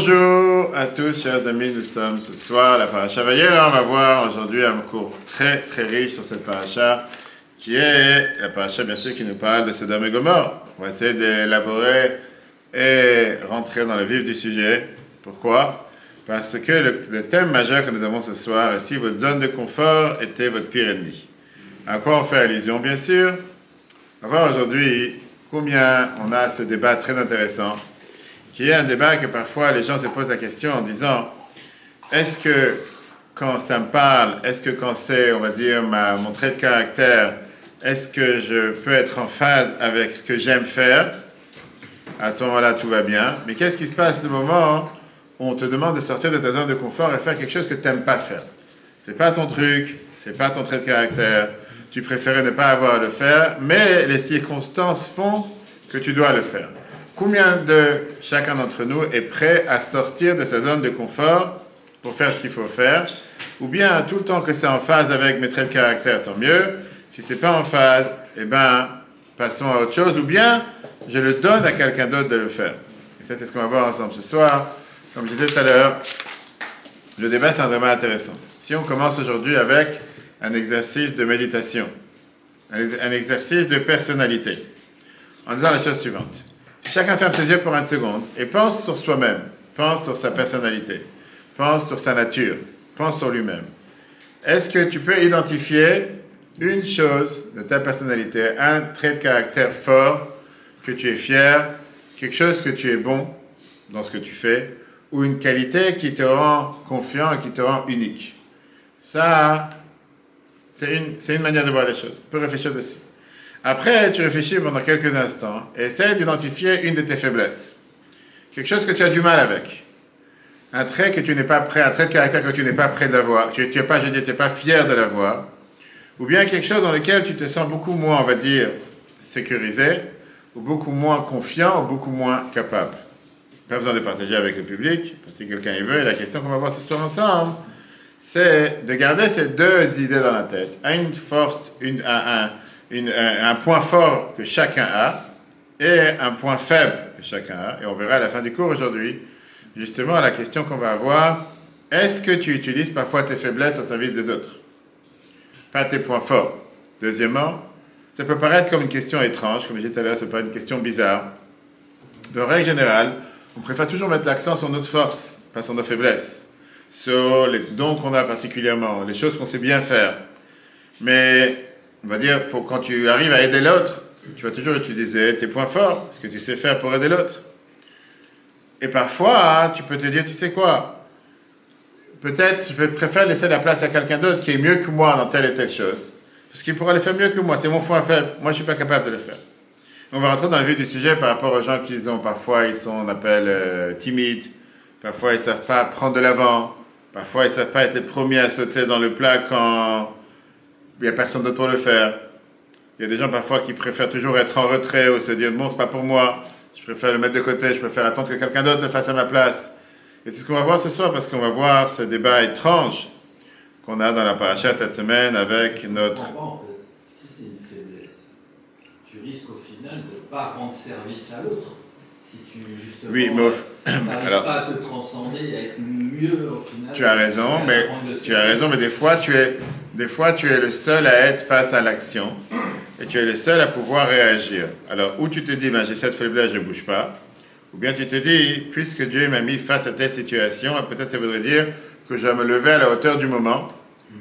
Bonjour à tous, chers amis, nous sommes ce soir à la paracha Vayera. On va voir aujourd'hui un cours très riche sur cette paracha, qui est la paracha bien sûr qui nous parle de Sodome et Gomorrhe. On va essayer d'élaborer et rentrer dans le vif du sujet. Pourquoi? Parce que le thème majeur que nous avons ce soir est si votre zone de confort était votre pire ennemi. À quoi on fait allusion, bien sûr? On va voir aujourd'hui combien on a ce débat très intéressant, qui est un débat que parfois les gens se posent la question en disant est-ce que quand ça me parle, est-ce que quand c'est, on va dire, mon trait de caractère, est-ce que je peux être en phase avec ce que j'aime faire? À ce moment-là, tout va bien. Mais qu'est-ce qui se passe au moment où on te demande de sortir de ta zone de confort et faire quelque chose que tu n'aimes pas faire? C'est pas ton truc, c'est pas ton trait de caractère, tu préférais ne pas avoir à le faire, mais les circonstances font que tu dois le faire. Combien de chacun d'entre nous est prêt à sortir de sa zone de confort pour faire ce qu'il faut faire? Ou bien, tout le temps que c'est en phase avec mes traits de caractère, tant mieux. Si c'est pas en phase, eh ben, passons à autre chose. Ou bien, je le donne à quelqu'un d'autre de le faire. Et ça, c'est ce qu'on va voir ensemble ce soir. Comme je disais tout à l'heure, le débat, c'est vraiment intéressant. Si on commence aujourd'hui avec un exercice de méditation, un exercice de personnalité, en disant la chose suivante. Si chacun ferme ses yeux pour une seconde et pense sur soi-même, pense sur sa personnalité, pense sur sa nature, pense sur lui-même, est-ce que tu peux identifier une chose de ta personnalité, un trait de caractère fort, que tu es fier, quelque chose que tu es bon dans ce que tu fais, ou une qualité qui te rend confiant et qui te rend unique? Ça, c'est une manière de voir les choses. Tu peux réfléchir dessus. Après, tu réfléchis pendant quelques instants et essaie d'identifier une de tes faiblesses. Quelque chose que tu as du mal avec. Un trait que tu n'es pas prêt, un trait de caractère que tu n'es pas prêt de l'avoir. Tu n'es pas fier de l'avoir. Ou bien quelque chose dans lequel tu te sens beaucoup moins, on va dire, sécurisé, ou beaucoup moins confiant, ou beaucoup moins capable. Pas besoin de partager avec le public, parce que si quelqu'un y veut. Et la question qu'on va voir ce soir ensemble, c'est de garder ces deux idées dans la tête. Un point fort que chacun a et un point faible que chacun a. Et on verra à la fin du cours aujourd'hui, justement, la question qu'on va avoir, est-ce que tu utilises parfois tes faiblesses au service des autres? Pas tes points forts. Deuxièmement, ça peut paraître comme une question étrange, comme je disais tout à l'heure, ça peut paraître une question bizarre. De règle générale, on préfère toujours mettre l'accent sur notre force, pas sur nos faiblesses, sur les dons qu'on a particulièrement, les choses qu'on sait bien faire. Mais on va dire, quand tu arrives à aider l'autre, tu vas toujours utiliser tes points forts, ce que tu sais faire pour aider l'autre. Et parfois, tu peux te dire, tu sais quoi, peut-être je préfère laisser la place à quelqu'un d'autre qui est mieux que moi dans telle et telle chose, parce qu'il pourra le faire mieux que moi, c'est mon point faible, moi je ne suis pas capable de le faire. On va rentrer dans le vif du sujet par rapport aux gens qui ont, parfois ils sont, on appelle, timides, parfois ils ne savent pas prendre de l'avant, parfois ils ne savent pas être les premiers à sauter dans le plat quand il n'y a personne d'autre pour le faire. Il y a des gens parfois qui préfèrent toujours être en retrait ou se dire bon, c'est pas pour moi, je préfère le mettre de côté, je préfère attendre que quelqu'un d'autre le fasse à ma place. Et c'est ce qu'on va voir ce soir parce qu'on va voir ce débat étrange qu'on a dans la paracha cette semaine avec notre. En fait, si c'est une faiblesse, tu risques au final de ne pas rendre service à l'autre. Si tu justement n'arrives pas à te transcender et à être mieux au final. Tu as raison, mais des fois tu es le seul à être face à l'action et tu es le seul à pouvoir réagir. Alors, ou tu te dis, j'ai cette faiblesse, je ne bouge pas, ou bien tu te dis, puisque Dieu m'a mis face à telle situation, peut-être ça voudrait dire que je dois me lever à la hauteur du moment,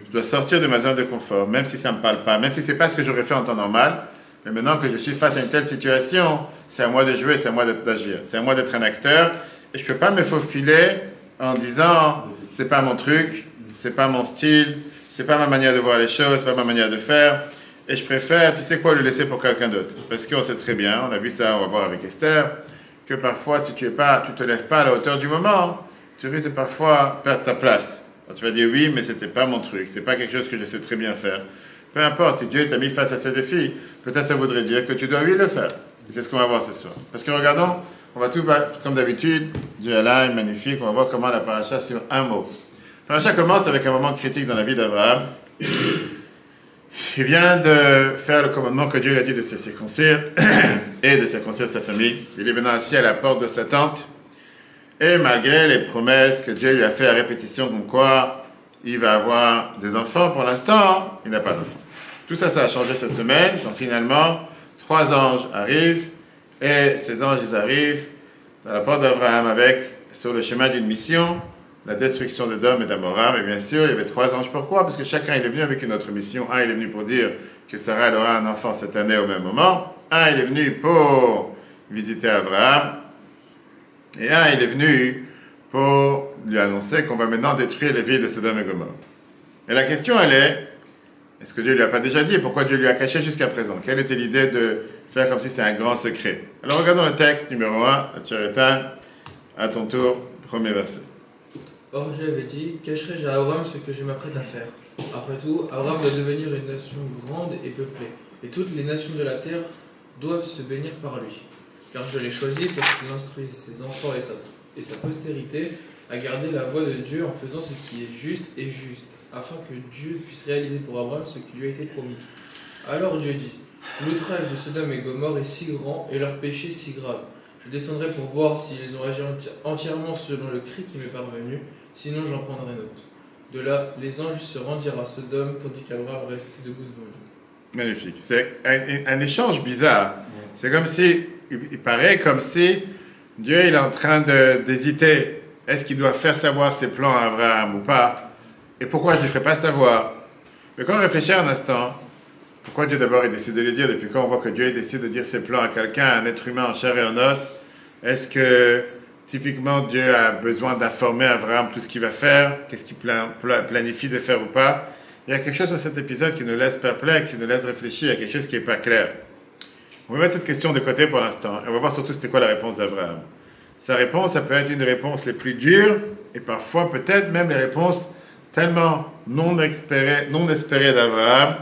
je dois sortir de ma zone de confort, même si ça ne me parle pas, même si ce n'est pas ce que j'aurais fait en temps normal, mais maintenant que je suis face à une telle situation, c'est à moi de jouer, c'est à moi d'agir, c'est à moi d'être un acteur, et je ne peux pas me faufiler en disant, c'est pas mon truc, c'est pas mon style, c'est pas ma manière de voir les choses, c'est pas ma manière de faire, et je préfère, tu sais quoi, le laisser pour quelqu'un d'autre. Parce qu'on sait très bien, on a vu ça, on va voir avec Esther, que parfois, si tu te lèves pas à la hauteur du moment, tu risques de parfois perdre ta place. Alors, tu vas dire oui, mais c'était pas mon truc, c'est pas quelque chose que je sais très bien faire. Peu importe, si Dieu t'a mis face à ce défi, peut-être ça voudrait dire que tu dois lui le faire. Et c'est ce qu'on va voir ce soir. Parce que regardons, on va tout, comme d'habitude, Dieu Allah est magnifique, on va voir comment la paracha sur un mot. La paracha commence avec un moment critique dans la vie d'Abraham. Il vient de faire le commandement que Dieu lui a dit de se circoncire et de circoncire sa famille. Il est maintenant assis à la porte de sa tente Et malgré les promesses que Dieu lui a fait à répétition, comme quoi il va avoir des enfants, pour l'instant, il n'a pas d'enfants. Tout ça, ça a changé cette semaine. Donc finalement, 3 anges arrivent, et ces anges, ils arrivent dans la porte d'Abraham sur le chemin d'une mission, la destruction d'Édom et d'Amoram. Et bien sûr, il y avait 3 anges. Pourquoi? Parce que chacun, il est venu avec une autre mission. Un, il est venu pour dire que Sarah, elle aura un enfant cette année au même moment. Un, il est venu pour visiter Abraham. Et un, il est venu pour lui annoncer qu'on va maintenant détruire les villes de Sodome et Gomorrhe. Et la question, elle est-ce que Dieu ne lui a pas déjà dit? Pourquoi Dieu lui a caché jusqu'à présent? Quelle était l'idée de faire comme si c'est un grand secret? Alors regardons le texte numéro 1, Tcheretan, à ton tour, premier verset. Or j'avais dit, cacherai-je à Abraham ce que je m'apprête à faire? Après tout, Abraham doit devenir une nation grande et peuplée, et toutes les nations de la terre doivent se bénir par lui. Car je l'ai choisi pour qu'il instruise ses enfants et sa postérité à garder la voie de Dieu en faisant ce qui est juste et juste, afin que Dieu puisse réaliser pour Abraham ce qui lui a été promis. Alors Dieu dit, l'outrage de Sodome et Gomorrhe est si grand et leur péché si grave. Je descendrai pour voir s'ils ont agi entièrement selon le cri qui m'est parvenu, sinon j'en prendrai note. De là, les anges se rendirent à Sodome, tandis qu'Abraham restait debout devant Dieu. Magnifique. C'est un échange bizarre. C'est comme si, il paraît comme si Dieu il est en train d'hésiter. Est-ce qu'il doit faire savoir ses plans à Abraham ou pas? Et pourquoi je ne lui ferai pas savoir? Mais quand on réfléchit un instant, pourquoi Dieu d'abord il décide de le dire? Depuis quand on voit que Dieu décide de dire ses plans à quelqu'un, à un être humain en chair et en os? Est-ce que typiquement Dieu a besoin d'informer Abraham tout ce qu'il va faire? Qu'est-ce qu'il planifie de faire ou pas? Il y a quelque chose dans cet épisode qui nous laisse perplexe, qui nous laisse réfléchir, il y a quelque chose qui n'est pas clair. On va mettre cette question de côté pour l'instant et on va voir surtout c'était quoi la réponse d'Abraham. Sa réponse, ça peut être une des réponses les plus dures et parfois peut-être même les réponses tellement non espérées d'Abraham.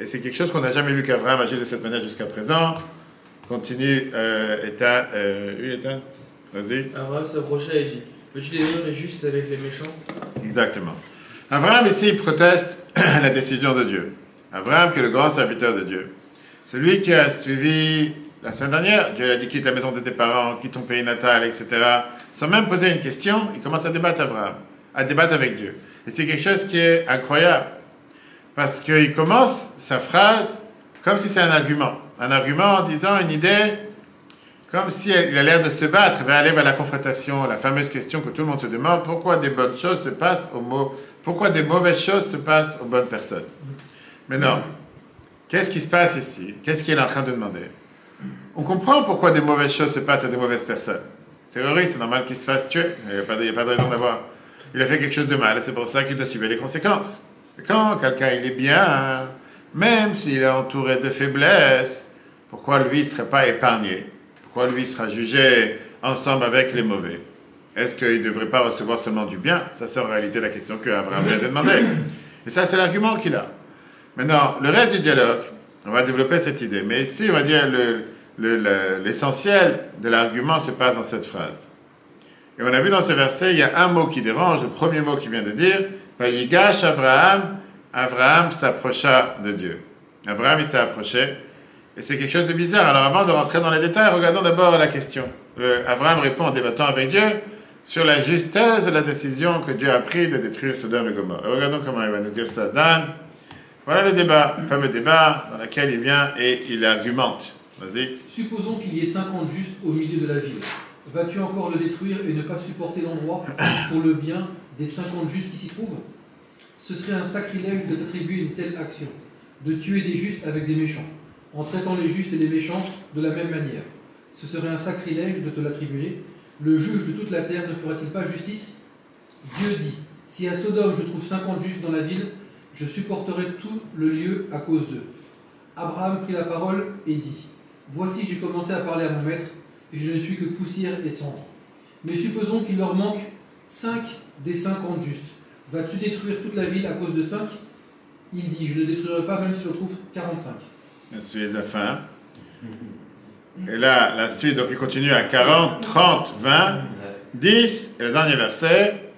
Et c'est quelque chose qu'on n'a jamais vu qu'Abraham agisse de cette manière jusqu'à présent. Continue, Ethan. Vas-y. Abraham s'approcha et dit, veux-tu détruire les justes avec les méchants? Exactement. Abraham ici il proteste la décision de Dieu. Abraham qui est le grand serviteur de Dieu. Celui qui a suivi la semaine dernière, Dieu a dit quitte la maison de tes parents, quitte ton pays natal, etc. Sans même poser une question, il commence à débattre avec Dieu. Et c'est quelque chose qui est incroyable. Parce qu'il commence sa phrase comme si c'est un argument. Un argument en disant une idée, comme si il a l'air de se battre, il va aller vers la confrontation, la fameuse question que tout le monde se demande, pourquoi des bonnes choses se passent pourquoi des mauvaises choses se passent aux bonnes personnes? Mais non. Qu'est-ce qui se passe ici? Qu'est-ce qu'il est en train de demander? On comprend pourquoi des mauvaises choses se passent à des mauvaises personnes. Terroriste, c'est normal qu'il se fasse tuer. Il n'y a pas de raison d'avoir. Il a fait quelque chose de mal, et c'est pour ça qu'il doit subir les conséquences. Et quand quelqu'un il est bien, même s'il est entouré de faiblesses, pourquoi lui ne serait pas épargné? Pourquoi lui sera jugé ensemble avec les mauvais? Est-ce qu'il ne devrait pas recevoir seulement du bien? Ça, c'est en réalité la question que Abraham lui a demandé. Et ça, c'est l'argument qu'il a. Maintenant, le reste du dialogue, on va développer cette idée. Mais ici, on va dire l'essentiel de l'argument se passe dans cette phrase. Et on a vu dans ce verset, il y a un mot qui dérange, le premier mot qu'il vient de dire, Vayigash Abraham, Abraham s'approcha de Dieu. Abraham, il s'est approché. Et c'est quelque chose de bizarre. Alors avant de rentrer dans les détails, regardons d'abord la question. Abraham répond en débattant avec Dieu sur la justesse de la décision que Dieu a prise de détruire Sodome et Gomorrhe. Et regardons comment il va nous dire ça. Dan, voilà le débat, le fameux débat dans lequel il vient et il argumente. Vas-y. Supposons qu'il y ait 50 justes au milieu de la ville. Vas-tu encore le détruire et ne pas supporter l'endroit pour le bien des 50 justes qui s'y trouvent? Ce serait un sacrilège de t'attribuer une telle action, de tuer des justes avec des méchants, en traitant les justes et les méchants de la même manière. Ce serait un sacrilège de te l'attribuer. Le juge de toute la terre ne fera-t-il pas justice? Dieu dit, si à Sodome je trouve 50 justes dans la ville, je supporterai tout le lieu à cause d'eux. Abraham prit la parole et dit, voici j'ai commencé à parler à mon maître, et je ne suis que poussière et cendre. Mais supposons qu'il leur manque 5 des 50 justes. Vas-tu détruire toute la ville à cause de 5? Il dit, je ne détruirai pas même si je trouve 45. La suite de la fin. Et là, la suite, donc il continue à 40, 30, 20, 10, et le dernier verset.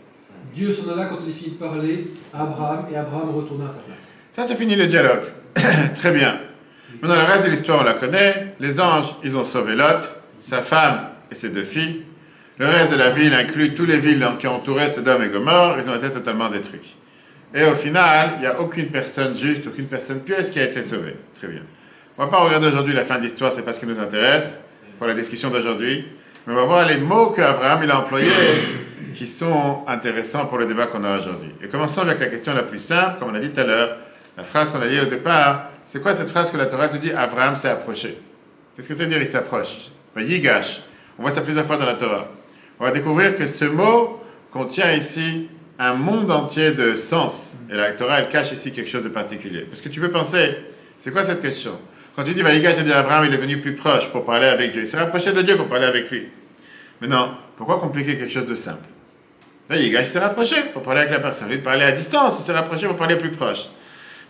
Dieu s'en alla quand il fit parler à Abraham, et Abraham retourna à sa place. Ça, c'est fini le dialogue. Très bien. Maintenant, le reste de l'histoire, on la connaît. Les anges, ils ont sauvé Lot, sa femme et ses 2 filles. Le reste de la ville inclut toutes les villes qui entouraient Sodome et Gomorrhe, ils ont été totalement détruits. Et au final, il n'y a aucune personne juste, aucune personne pieuse qui a été sauvée. Très bien. On ne va pas regarder aujourd'hui la fin de l'histoire, c'est pas ce qui nous intéresse pour la discussion d'aujourd'hui. Mais on va voir les mots qu'Abraham il a employés qui sont intéressants pour le débat qu'on a aujourd'hui. Et commençons avec la question la plus simple, comme on a dit tout à l'heure. La phrase qu'on a dit au départ, c'est quoi cette phrase que la Torah te dit? Abraham s'est approché. Qu'est-ce que ça veut dire il s'approche? Yigash. On voit ça plusieurs fois dans la Torah. On va découvrir que ce mot contient ici un monde entier de sens. Et la Torah, elle cache ici quelque chose de particulier. Parce que tu peux penser, c'est quoi cette question? Quand tu dis Vayigash, c'est-à-dire Abraham, il est venu plus proche pour parler avec Dieu. Il s'est rapproché de Dieu pour parler avec lui. Mais non, pourquoi compliquer quelque chose de simple? Vayigash s'est rapproché pour parler avec la personne. Au lieu de parler à distance, il s'est rapproché pour parler plus proche.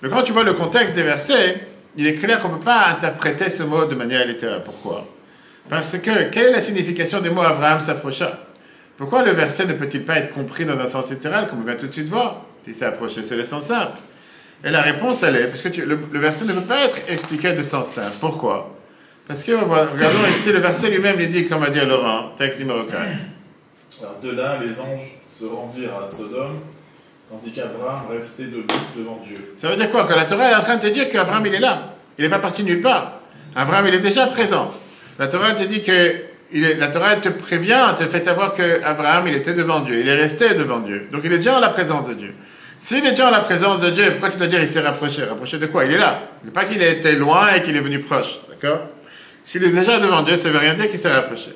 Mais quand tu vois le contexte des versets, il est clair qu'on ne peut pas interpréter ce mot de manière littérale. Pourquoi? Parce que, quelle est la signification des mots Abraham s'approcha? Pourquoi le verset ne peut-il pas être compris dans un sens littéral, comme on vient tout de suite voir? Il s'est approché, c'est le sens simple. Et la réponse, elle est, parce que le verset ne peut pas être expliqué de sens simple. Pourquoi? Parce que, regardons ici, le verset lui-même, il dit, comme va dire Laurent, texte numéro 4. Alors, de là, les anges se rendirent à Sodome, tandis qu'Abraham restait debout devant Dieu. Ça veut dire quoi? Que la Torah est en train de te dire qu'Abraham, il est là. Il n'est pas parti nulle part. Abraham, il est déjà présent. La Torah te dit que la Torah te prévient, te fait savoir qu'Abraham, il était devant Dieu, il est resté devant Dieu. Donc il est déjà en la présence de Dieu. S'il est déjà en la présence de Dieu, pourquoi tu dois dire qu'il s'est rapproché? Rapproché de quoi? Il est là. Il n'est pas qu'il était loin et qu'il est venu proche. D'accord? S'il est déjà devant Dieu, ça ne veut rien dire qu'il s'est rapproché.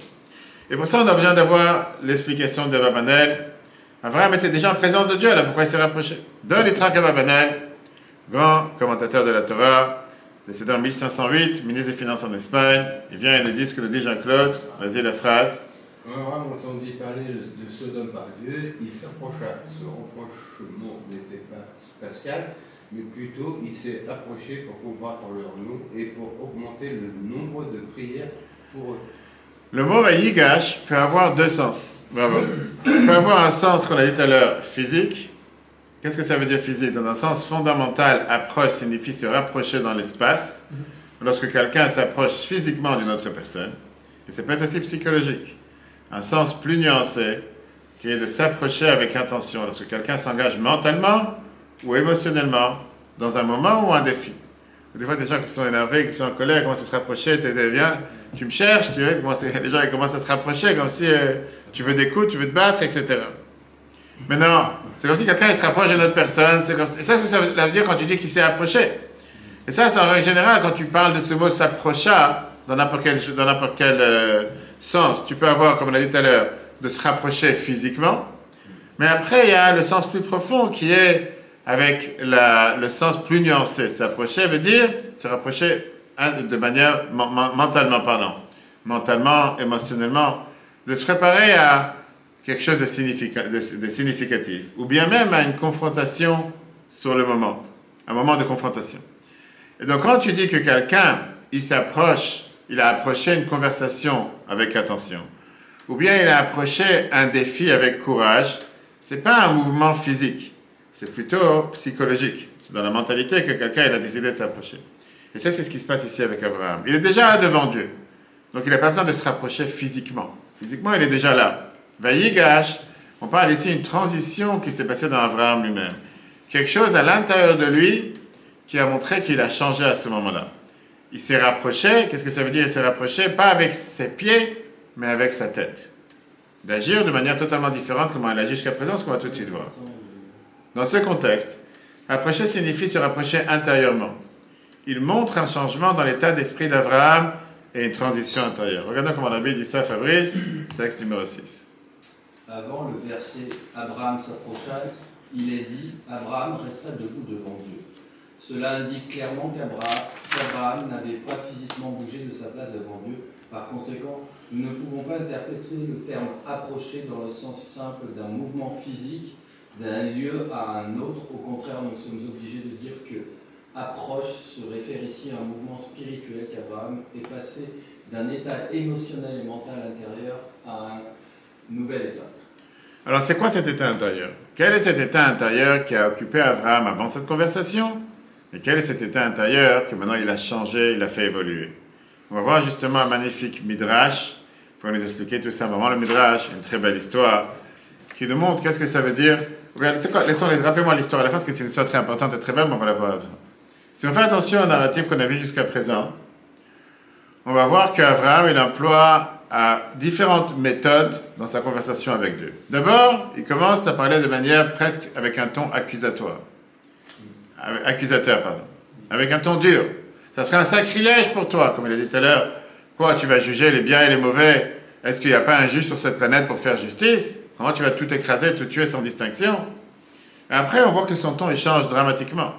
Et pour ça, on a besoin d'avoir l'explication de Ababanel. Abraham était déjà en présence de Dieu, alors pourquoi il s'est rapproché? Donne Yitzhak Ababanel, grand commentateur de la Torah, décédé en 1508, ministre des Finances en Espagne. Il vient et nous dit ce que nous dit Jean-Claude. Vas-y, la phrase. Abraham entendit parler de Sodome par Dieu, il s'approcha. Ce rapprochement n'était pas spatial, mais plutôt il s'est approché pour combattre leur nom et pour augmenter le nombre de prières pour eux. Le mot Vayigash peut avoir deux sens. Bravo. Il peut avoir un sens qu'on a dit tout à l'heure, physique. Qu'est-ce que ça veut dire physique? Dans un sens fondamental, approche signifie se rapprocher dans l'espace. Lorsque quelqu'un s'approche physiquement d'une autre personne. Et ça peut être aussi psychologique. Un sens plus nuancé, qui est de s'approcher avec intention. Lorsque quelqu'un s'engage mentalement ou émotionnellement dans un moment ou un défi. Des fois, des gens qui sont énervés, qui sont en colère, commencent à se rapprocher, viens, tu me cherches, tu vois, les gens ils commencent à se rapprocher comme si tu veux des coups, tu veux te battre, etc. Mais non, c'est comme si quelqu'un se rapproche d'une autre personne, c'est comme ça. Et ça, c'est ce que ça veut dire quand tu dis qu'il s'est approché. Et ça, c'est en règle générale, quand tu parles de ce mot s'approcha, dans n'importe quel sens, tu peux avoir, comme on l'a dit tout à l'heure, de se rapprocher physiquement. Mais après, il y a le sens plus profond qui est avec le sens plus nuancé. S'approcher veut dire se rapprocher de manière mentalement parlant. Mentalement, émotionnellement, de se préparer à quelque chose de significatif. Ou bien même à une confrontation sur le moment. Un moment de confrontation. Et donc quand tu dis que quelqu'un, il s'approche, il a approché une conversation avec attention, ou bien il a approché un défi avec courage, c'est pas un mouvement physique. C'est plutôt psychologique. C'est dans la mentalité que quelqu'un il a décidé de s'approcher. Et ça, c'est ce qui se passe ici avec Abraham. Il est déjà devant Dieu. Donc, il n'a pas besoin de se rapprocher physiquement. Physiquement, il est déjà là. Vayigash, on parle ici d'une transition qui s'est passée dans Abraham lui-même. Quelque chose à l'intérieur de lui qui a montré qu'il a changé à ce moment-là. Il s'est rapproché. Qu'est-ce que ça veut dire? Il s'est rapproché, pas avec ses pieds, mais avec sa tête. D'agir de manière totalement différente comment il agit jusqu'à présent, ce qu'on va tout de suite voir. Dans ce contexte, approcher signifie se rapprocher intérieurement. Il montre un changement dans l'état d'esprit d'Abraham et une transition intérieure. Regardons comment la Bible dit ça, Fabrice, texte numéro 6. Avant le verset « Abraham s'approcha », il est dit « Abraham resta debout devant Dieu ». Cela indique clairement qu'Abraham n'avait pas physiquement bougé de sa place devant Dieu. Par conséquent, nous ne pouvons pas interpréter le terme « approcher » dans le sens simple d'un mouvement physique d'un lieu à un autre. Au contraire, nous sommes obligés de dire que approche se réfère ici à un mouvement spirituel qu'Abraham est passé d'un état émotionnel et mental intérieur à un nouvel état. Alors, c'est quoi cet état intérieur? Quel est cet état intérieur qui a occupé Abraham avant cette conversation? Et quel est cet état intérieur que maintenant il a changé, il a fait évoluer? On va voir justement un magnifique midrash faut nous expliquer tout ça. Vraiment, le Midrash, une très belle histoire, qui nous montre qu'est-ce que ça veut dire. Regardez, c'est quoi? Rappelez-moi l'histoire à la fin, parce que c'est une histoire très importante et très belle, mais on va la voir. Si on fait attention au narratif qu'on a vu jusqu'à présent, on va voir qu'Abraham, il emploie différentes méthodes dans sa conversation avec Dieu. D'abord, il commence à parler de manière presque avec un ton accusateur, avec un ton dur. Ça serait un sacrilège pour toi, comme il a dit tout à l'heure. Quoi, tu vas juger les biens et les mauvais? Est-ce qu'il n'y a pas un juge sur cette planète pour faire justice? Comment tu vas tout écraser, tout tuer sans distinction? Et après, on voit que son ton, il change dramatiquement.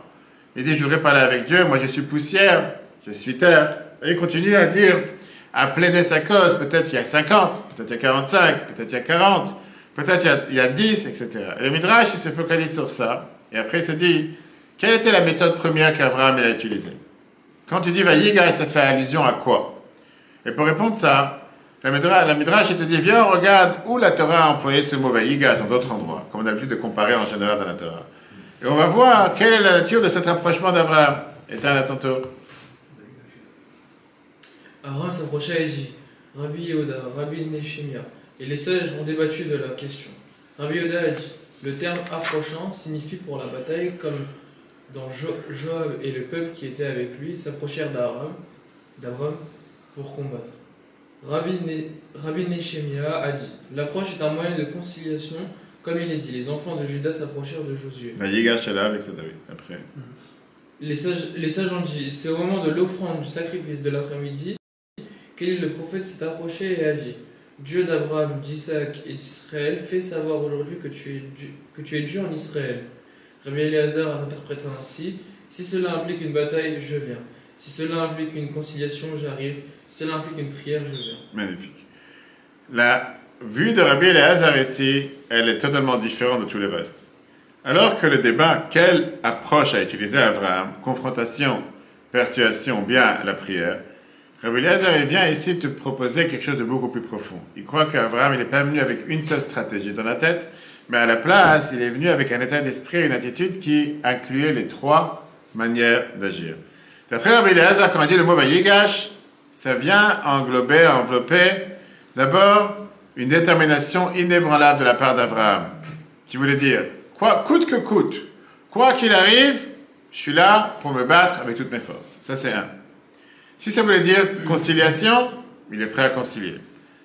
Il dit, je voudrais parler avec Dieu, moi je suis poussière, je suis terre. Et il continue à dire, à plaider sa cause, peut-être il y a 50, peut-être il y a 45, peut-être il y a 40, peut-être il y a 10, etc. Et le Midrash, il se focalise sur ça, et après il se dit, quelle était la méthode première qu'Abraham a utilisée? Quand tu dis Vayigash, ça fait allusion à quoi? Et pour répondre à ça, la Midrash, il te dit, viens, on regarde où la Torah a employé ce mot Vayigash dans d'autres endroits, comme on a l'habitude de comparer en général dans la Torah. Et on va voir quelle est la nature de cet rapprochement d'Abraham. Éteins à ton tour. Abraham s'approcha et dit, Rabbi Yehuda, Rabbi Nechemia, et les sages ont débattu de la question. Rabbi Yehuda a dit, le terme approchant signifie pour la bataille, comme dans Joab et le peuple qui était avec lui s'approchèrent d'Abraham pour combattre. Rabbi Nechemia a dit, l'approche est un moyen de conciliation, comme il est dit, les enfants de Judas s'approchèrent de Josué. Vayigash est là avec ça, David, après. Les sages ont dit, c'est au moment de l'offrande du sacrifice de l'après-midi qu'Élie le prophète s'est approché et a dit, Dieu d'Abraham, d'Isaac et d'Israël, fais savoir aujourd'hui que tu es Dieu en Israël. Rabbi Eliezer interprète ainsi, si cela implique une bataille, je viens. Si cela implique une conciliation, j'arrive. Si cela implique une prière, je viens. Magnifique. La vue de Rabbi Eliezer ici, elle est totalement différente de tous les restes. Alors que le débat, quelle approche a utilisé Abraham, confrontation, persuasion, bien la prière, Rabbi Eliezer vient ici te proposer quelque chose de beaucoup plus profond. Il croit qu'Abraham, il n'est pas venu avec une seule stratégie dans la tête, mais à la place, il est venu avec un état d'esprit, une attitude qui incluait les trois manières d'agir. D'après Rabbi Eliezer, quand on dit le mot Vayigash, ça vient envelopper d'abord une détermination inébranlable de la part d'Abraham, qui voulait dire, coûte que coûte, quoi qu'il arrive, je suis là pour me battre avec toutes mes forces. Ça, c'est un. Si ça voulait dire conciliation, il est prêt à concilier.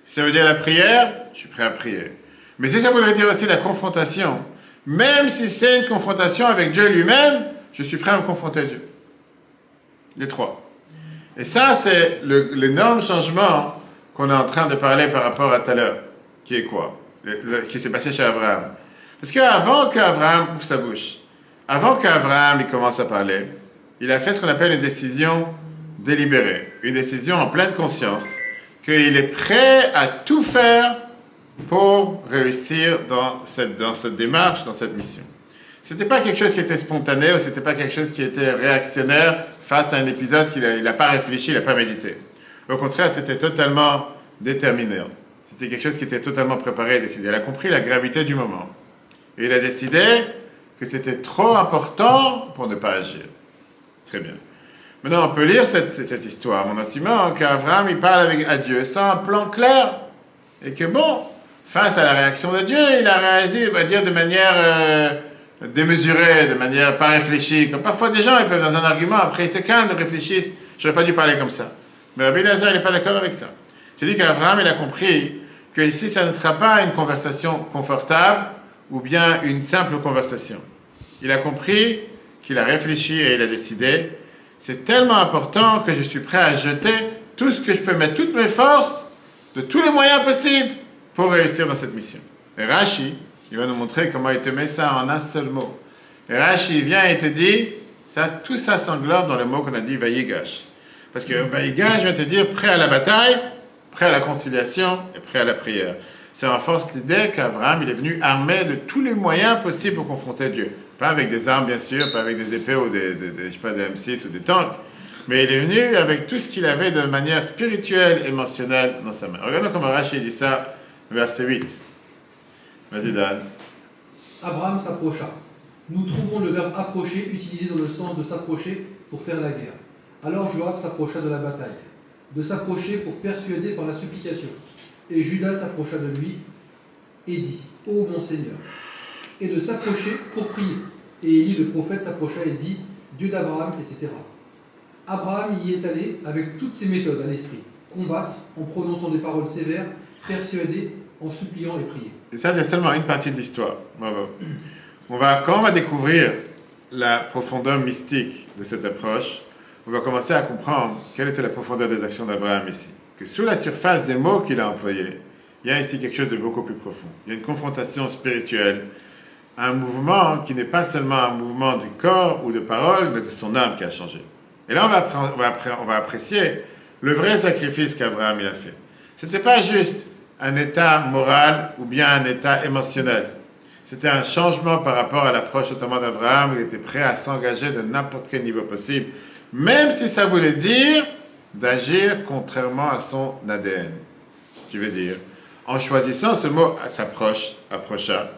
Si ça veut dire la prière, je suis prêt à prier. Mais si ça voudrait dire aussi la confrontation, même si c'est une confrontation avec Dieu lui-même, je suis prêt à me confronter à Dieu. Les trois. Et ça, c'est l'énorme changement qu'on est en train de parler par rapport à tout à l'heure. Qui est quoi? Qui s'est passé chez Abraham. Parce qu'avant qu'Abraham ouvre sa bouche, avant qu'Abraham il commence à parler, il a fait ce qu'on appelle une décision délibérée, une décision en pleine conscience, qu'il est prêt à tout faire pour réussir dans cette démarche, dans cette mission. Ce n'était pas quelque chose qui était spontané, ou ce n'était pas quelque chose qui était réactionnaire face à un épisode qu'il n'a pas réfléchi, il n'a pas médité. Au contraire, c'était totalement déterminé. C'était quelque chose qui était totalement préparé et décidé. Il a compris la gravité du moment. Et il a décidé que c'était trop important pour ne pas agir. Très bien. Maintenant, on peut lire cette histoire, mon enseignement, qu'Abraham, il parle à Dieu sans un plan clair. Et que bon, face à la réaction de Dieu, il a réagi, on va dire, de manière démesurée, de manière pas réfléchie. Comme parfois des gens, ils peuvent dans un argument, après ils se calment, ils réfléchissent. J'aurais pas dû parler comme ça. Mais Rabbi Eliezer, il n'est pas d'accord avec ça. J'ai dit qu'Abraham, il a compris que ici, ça ne sera pas une conversation confortable ou bien une simple conversation. Il a compris qu'il a réfléchi et il a décidé. C'est tellement important que je suis prêt à jeter tout ce que je peux mettre, toutes mes forces, de tous les moyens possibles pour réussir dans cette mission. Et Rashi, il va nous montrer comment il te met ça en un seul mot. Et Rashi vient et te dit, tout ça s'englobe dans le mot qu'on a dit Vayigash. Parce que Vayigash vient te dire prêt à la bataille, prêt à la conciliation et prêt à la prière. Ça renforce l'idée qu'Abraham, il est venu armé de tous les moyens possibles pour confronter Dieu. Pas avec des armes, bien sûr, pas avec des épées ou des M6 ou des tanks, mais il est venu avec tout ce qu'il avait de manière spirituelle et émotionnelle dans sa main. Regardons comment Rashi dit ça, verset 8. Vas-y, Dan. Abraham s'approcha. Nous trouvons le verbe approcher utilisé dans le sens de s'approcher pour faire la guerre. Alors Joab s'approcha de la bataille. De s'approcher pour persuader par la supplication. Et Judas s'approcha de lui et dit, ô mon Seigneur, et de s'approcher pour prier. Et Élie le prophète s'approcha et dit, Dieu d'Abraham, etc. Abraham y est allé avec toutes ses méthodes à l'esprit, combattre en prononçant des paroles sévères, persuader en suppliant et prier. Et ça, c'est seulement une partie de l'histoire. Bravo. Quand on va découvrir la profondeur mystique de cette approche, on va commencer à comprendre quelle était la profondeur des actions d'Abraham ici. Que sous la surface des mots qu'il a employés, il y a ici quelque chose de beaucoup plus profond. Il y a une confrontation spirituelle, un mouvement qui n'est pas seulement un mouvement du corps ou de parole, mais de son âme qui a changé. Et là, on va apprécier le vrai sacrifice qu'Abraham il a fait. Ce n'était pas juste un état moral ou bien un état émotionnel. C'était un changement par rapport à l'approche notamment d'Abraham. Il était prêt à s'engager de n'importe quel niveau possible, même si ça voulait dire d'agir contrairement à son ADN. Qui veut dire, en choisissant ce mot approcha,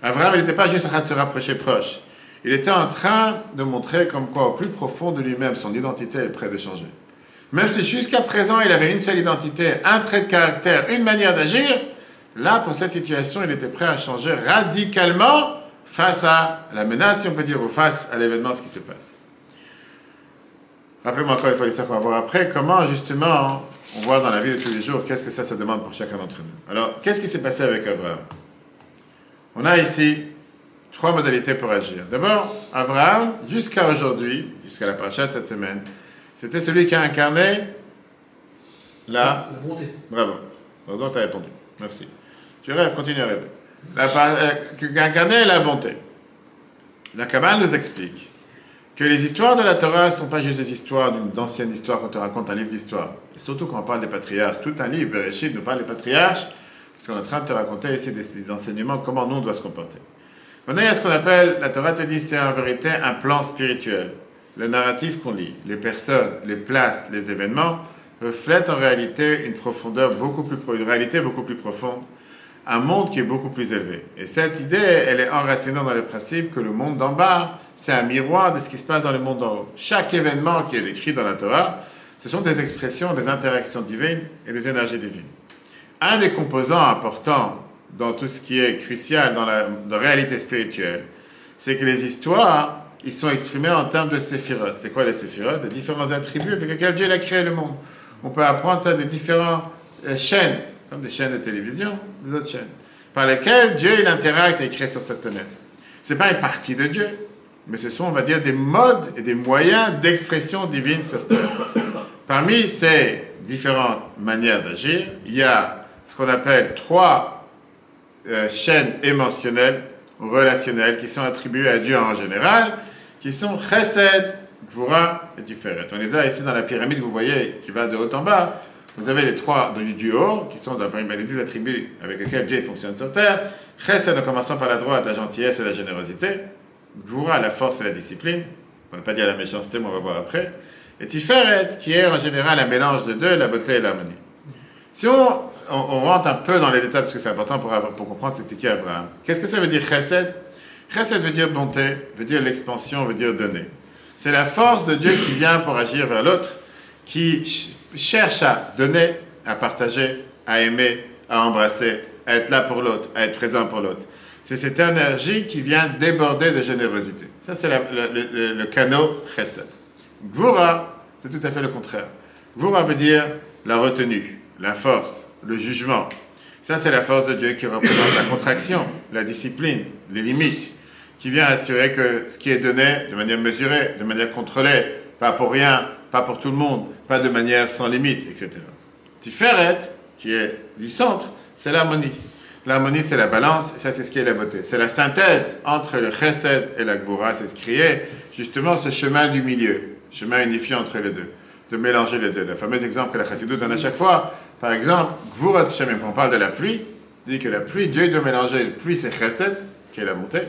Abraham il n'était pas juste en train de se rapprocher proche. Il était en train de montrer comme quoi au plus profond de lui-même, son identité est prête de changer. Même si jusqu'à présent il avait une seule identité, un trait de caractère, une manière d'agir, là pour cette situation il était prêt à changer radicalement face à la menace, si on peut dire, ou face à l'événement, ce qui se passe. Rappelez-moi encore une fois l'histoire qu'on va voir après, comment justement on voit dans la vie de tous les jours, qu'est-ce que ça demande pour chacun d'entre nous. Alors, qu'est-ce qui s'est passé avec Abraham? On a ici 3 modalités pour agir. D'abord, Abraham, jusqu'à aujourd'hui, jusqu'à la paracha de cette semaine, c'était celui qui a incarné la bonté. Bravo. Heureusement, tu as répondu. Merci. Tu rêves, continue à rêver. Qui a incarné la bonté. La Kabbale nous explique que les histoires de la Torah ne sont pas juste des histoires d'anciennes histoires qu'on te raconte un livre d'histoire. Et surtout quand on parle des patriarches. Tout un livre, Bereshit, nous parle des patriarches, parce qu'on est en train de te raconter ici des enseignements, comment nous on doit se comporter. Maintenant, il y a ce qu'on appelle, la Torah te dit, c'est en vérité un plan spirituel. Le narratif qu'on lit, les personnes, les places, les événements, reflètent en réalité une profondeur une réalité beaucoup plus profonde, un monde qui est beaucoup plus élevé. Et cette idée, elle est enracinée dans le principe que le monde d'en bas, c'est un miroir de ce qui se passe dans le monde d'en haut. Chaque événement qui est décrit dans la Torah, ce sont des expressions, des interactions divines et des énergies divines. Un des composants importants dans tout ce qui est crucial dans la réalité spirituelle, c'est que les histoires, ils sont exprimés en termes de séphirotes. C'est quoi les séphirotes? Des différents attributs avec lesquels Dieu a créé le monde. On peut apprendre ça des différentes chaînes, comme des chaînes de télévision, des autres chaînes, par lesquelles Dieu il interagit et crée sur cette planète. Ce n'est pas une partie de Dieu, mais ce sont, on va dire, des modes et des moyens d'expression divine sur Terre. Parmi ces différentes manières d'agir, il y a ce qu'on appelle 3 chaînes émotionnelles ou relationnelles qui sont attribuées à Dieu en général, qui sont Chesed, Gvura et Tiferet. On les a ici dans la pyramide, vous voyez, qui va de haut en bas. Vous avez les 3 du haut, qui sont les 10 attributs avec lesquels Dieu fonctionne sur terre. Chesed, en commençant par la droite, la gentillesse et la générosité. Gvura, la force et la discipline. On ne va pas dire la méchanceté, mais on va voir après. Et Tiferet, qui est en général un mélange de deux, la beauté et l'harmonie. Si on rentre un peu dans les détails, parce que c'est important pour comprendre c'était qui Abraham. Qu'est-ce que ça veut dire Chesed? Chesed veut dire bonté, veut dire l'expansion, veut dire donner. C'est la force de Dieu qui vient pour agir vers l'autre, qui cherche à donner, à partager, à aimer, à embrasser, à être là pour l'autre, à être présent pour l'autre. C'est cette énergie qui vient déborder de générosité. Ça, c'est le canot Chesed. Gvura, c'est tout à fait le contraire. Gvura veut dire la retenue, la force, le jugement. Ça, c'est la force de Dieu qui représente la contraction, la discipline, les limites, qui vient assurer que ce qui est donné de manière mesurée, de manière contrôlée, pas pour rien, pas pour tout le monde, pas de manière sans limite, etc. Tiferet, qui est du centre, c'est l'harmonie. L'harmonie, c'est la balance, et ça, c'est ce qui est la beauté. C'est la synthèse entre le chesed et la gvura, c'est ce qui est justement ce chemin du milieu, chemin unifié entre les deux, de mélanger les deux. Le fameux exemple que la Chassidut donne à chaque fois, par exemple, gvura Shem, quand on parle de la pluie, dit que la pluie, Dieu doit mélanger, la pluie c'est chesed, qui est la bonté,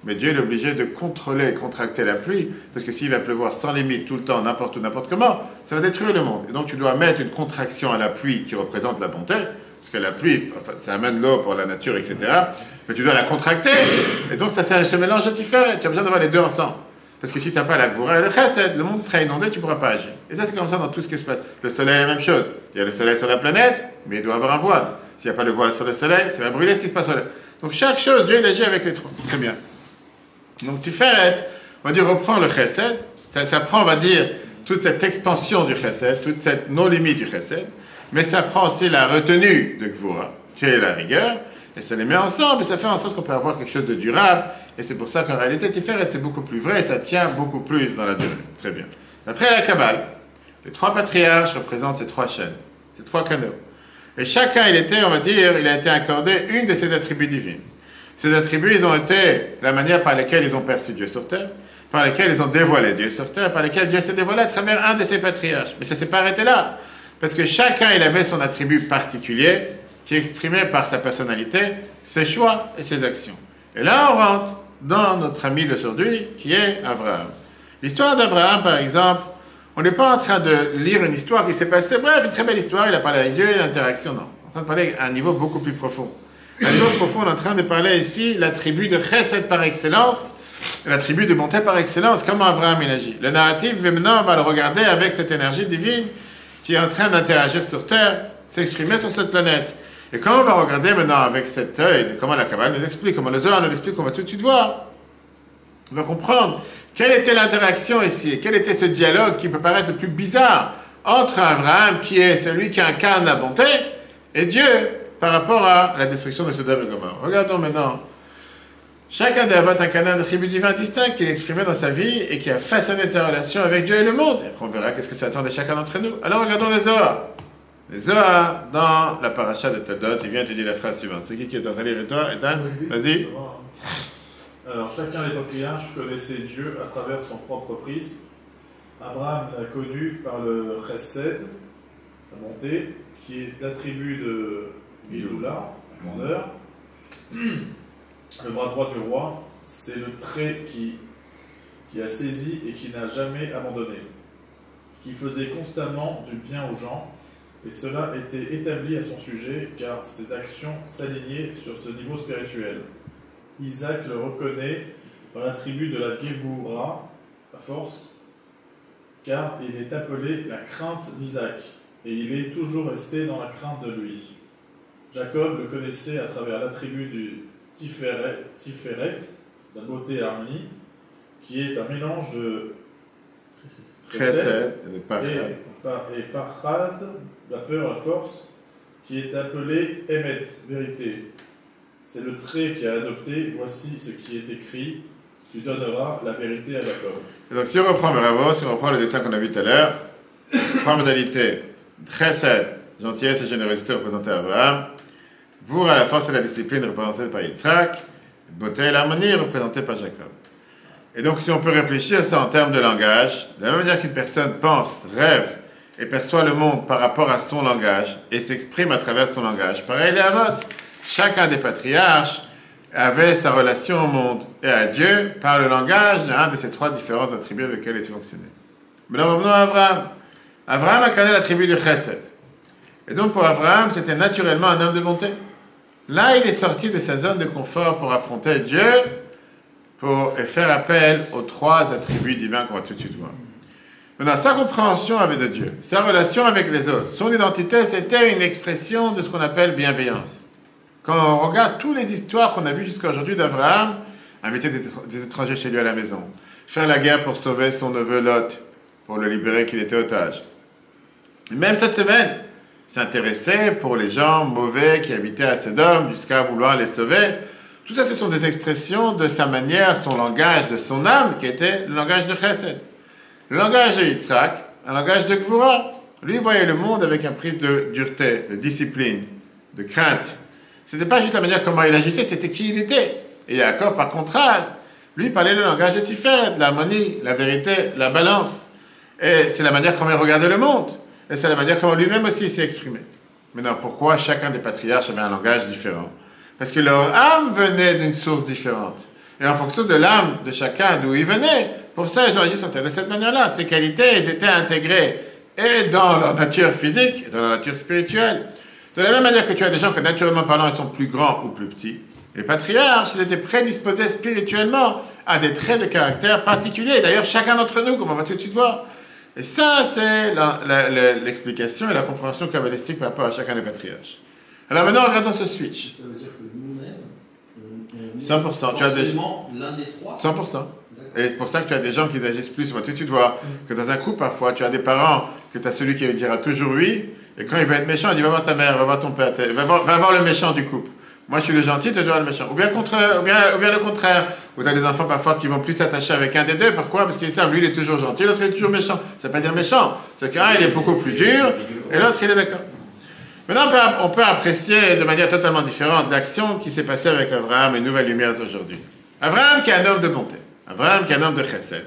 mais Dieu est obligé de contrôler et contracter la pluie, parce que s'il va pleuvoir sans limite, tout le temps, n'importe où, n'importe comment, ça va détruire le monde. Et donc tu dois mettre une contraction à la pluie qui représente la bonté, parce que la pluie, enfin, ça amène l'eau pour la nature, etc. Mais tu dois la contracter, et donc ça c'est ce mélange de différents, tu as besoin d'avoir les deux ensemble. Parce que si tu n'as pas la gvura et le chesed, le monde sera inondé, tu ne pourras pas agir. Et ça c'est comme ça dans tout ce qui se passe. Le soleil est la même chose. Il y a le soleil sur la planète, mais il doit avoir un voile. S'il n'y a pas le voile sur le soleil, ça va brûler ce qui se passe sur le... Donc chaque chose, Dieu il agit avec les trois. Très bien. Donc Tiferet, on va dire, reprend le chesed. Ça prend, on va dire, toute cette expansion du chesed, toute cette non-limite du chesed, mais ça prend aussi la retenue de Gvura, qui est la rigueur, et ça les met ensemble, et ça fait en sorte qu'on peut avoir quelque chose de durable, et c'est pour ça qu'en réalité, Tiferet, c'est beaucoup plus vrai, et ça tient beaucoup plus dans la durée. Très bien. Après la Kabbale, les trois patriarches représentent ces trois chaînes, ces trois canaux. Et chacun, on va dire, il a été accordé une de ces attributs divins. Ces attributs, ils ont été la manière par laquelle ils ont perçu Dieu sur terre, par laquelle ils ont dévoilé Dieu sur terre, par laquelle Dieu s'est dévoilé à travers un de ses patriarches. Mais ça ne s'est pas arrêté là, parce que chacun, il avait son attribut particulier, qui exprimait par sa personnalité ses choix et ses actions. Et là, on rentre dans notre ami d'aujourd'hui, qui est Abraham. L'histoire d'Abraham, par exemple, on n'est pas en train de lire une histoire qui s'est passée, bref, une très belle histoire, il a parlé avec Dieu, l'interaction, non. On est en train de parler à un niveau beaucoup plus profond. À un niveau profond, on est en train de parler ici l'attribut de chesed par excellence, l'attribut de bonté par excellence, comment Abraham il agit. Le narratif, maintenant, on va le regarder avec cette énergie divine qui est en train d'interagir sur Terre, s'exprimer sur cette planète. Et quand on va regarder maintenant avec cet œil, comment la Kabbale nous l'explique, comment le Zohar nous l'explique, on va tout de suite voir, on va comprendre quelle était l'interaction ici, quel était ce dialogue qui peut paraître le plus bizarre entre Abraham, qui est celui qui incarne la bonté, et Dieu, par rapport à la destruction de Sodome et Gomorrhe. Regardons maintenant. Chacun des Avot incarnait un attribut divin distinct qu'il exprimait dans sa vie et qui a façonné sa relation avec Dieu et le monde. Et après on verra qu'est-ce que ça attend de chacun d'entre nous. Alors regardons les Zohar. Les Zohar, dans la paracha de Toldot, il vient te dire la phrase suivante. C'est qui est en train de lire toi, Ethan? Vas-y. Alors, chacun des patriarches connaissait Dieu à travers son propre prisme. Abraham l'a connu par le chesed, la bonté, qui est l'attribut de Giloula, la grandeur. Le bras droit du roi, c'est le trait qui a saisi et qui n'a jamais abandonné, qui faisait constamment du bien aux gens, et cela était établi à son sujet, car ses actions s'alignaient sur ce niveau spirituel. Isaac le reconnaît dans l'attribut de la Gévoura, la force, car il est appelé la crainte d'Isaac, et il est toujours resté dans la crainte de lui. Jacob le connaissait à travers l'attribut du Tiferet, la beauté et harmonie, qui est un mélange de Chesed et Pachad, la peur, la force, qui est appelé Emet, vérité. C'est le trait qui a adopté, voici ce qui est écrit, tu donneras la vérité à Jacob. Et donc si on reprend bravo, si on reprend le dessin qu'on a vu tout à l'heure, trois modalités, chesed, gentillesse et générosité représentées par Abraham, Voura, la force et la discipline représentées par Yitzhak, beauté et l'harmonie représentées par Jacob. Et donc si on peut réfléchir à ça en termes de langage, de la même manière qu'une personne pense, rêve et perçoit le monde par rapport à son langage et s'exprime à travers son langage, pareil les Avot. Chacun des patriarches avait sa relation au monde et à Dieu par le langage d'un de ces trois différents attributs avec lesquels il fonctionnait. Maintenant revenons à Abraham. Abraham incarnait l'attribut du chesed. Et donc pour Abraham, c'était naturellement un homme de bonté. Là, il est sorti de sa zone de confort pour affronter Dieu et faire appel aux trois attributs divins qu'on va tout de suite voir. Maintenant, sa compréhension avec de Dieu, sa relation avec les autres, son identité, c'était une expression de ce qu'on appelle bienveillance. Quand on regarde toutes les histoires qu'on a vues jusqu'à aujourd'hui d'Abraham, inviter des étrangers chez lui à la maison, faire la guerre pour sauver son neveu Lot, pour le libérer qu'il était otage. Et même cette semaine, s'intéresser pour les gens mauvais qui habitaient à Sodome jusqu'à vouloir les sauver. Tout ça, ce sont des expressions de sa manière, son langage, de son âme, qui était le langage de Chesed. Le langage de Yitzhak, un langage de Gvura. Lui voyait le monde avec un prisme de dureté, de discipline, de crainte. C'était pas juste la manière comment il agissait, c'était qui il était. Et Yaakov, par contraste, lui parlait le langage de Tiferet, de l'harmonie, la vérité, la balance. Et c'est la manière comment il regardait le monde. Et c'est la manière comment lui-même aussi s'est exprimé. Maintenant, pourquoi chacun des patriarches avait un langage différent? Parce que leur âme venait d'une source différente. Et en fonction de l'âme de chacun, d'où il venait, pour ça, ils ont agi sur terre de cette manière-là. Ces qualités, elles étaient intégrées et dans leur nature physique, et dans leur nature spirituelle. De la même manière que tu as des gens que, naturellement parlant, ils sont plus grands ou plus petits, les patriarches, ils étaient prédisposés spirituellement à des traits de caractère particuliers. D'ailleurs, chacun d'entre nous, comme on va tout de suite voir. Et ça, c'est l'explication et la compréhension kabbalistique par rapport à chacun des patriarches. Alors maintenant, regardons ce switch. Ça veut dire que nous-mêmes, on est 100%, tu as des... forcément l'un des trois. 100%. D'accord. Et c'est pour ça que tu as des gens qui agissent plus. Moi, tu vois que dans un couple, parfois, tu as des parents, que tu as celui qui dira toujours oui, et quand il va être méchant, il dit va voir ta mère, va voir ton père, va voir le méchant du couple. Moi, je suis le gentil, tu dois le méchant. Ou bien le contraire. Où tu as des enfants parfois qui vont plus s'attacher avec un des deux. Pourquoi? Parce qu'ils savent, lui, il est toujours gentil, l'autre, il est toujours méchant. Ça ne veut pas dire méchant. C'est qu'un, il est beaucoup plus dur, et l'autre, il est d'accord. Maintenant, on peut apprécier de manière totalement différente l'action qui s'est passée avec Abraham et Nouvelle Lumière aujourd'hui. Abraham qui est un homme de bonté. Abraham qui est un homme de chesed.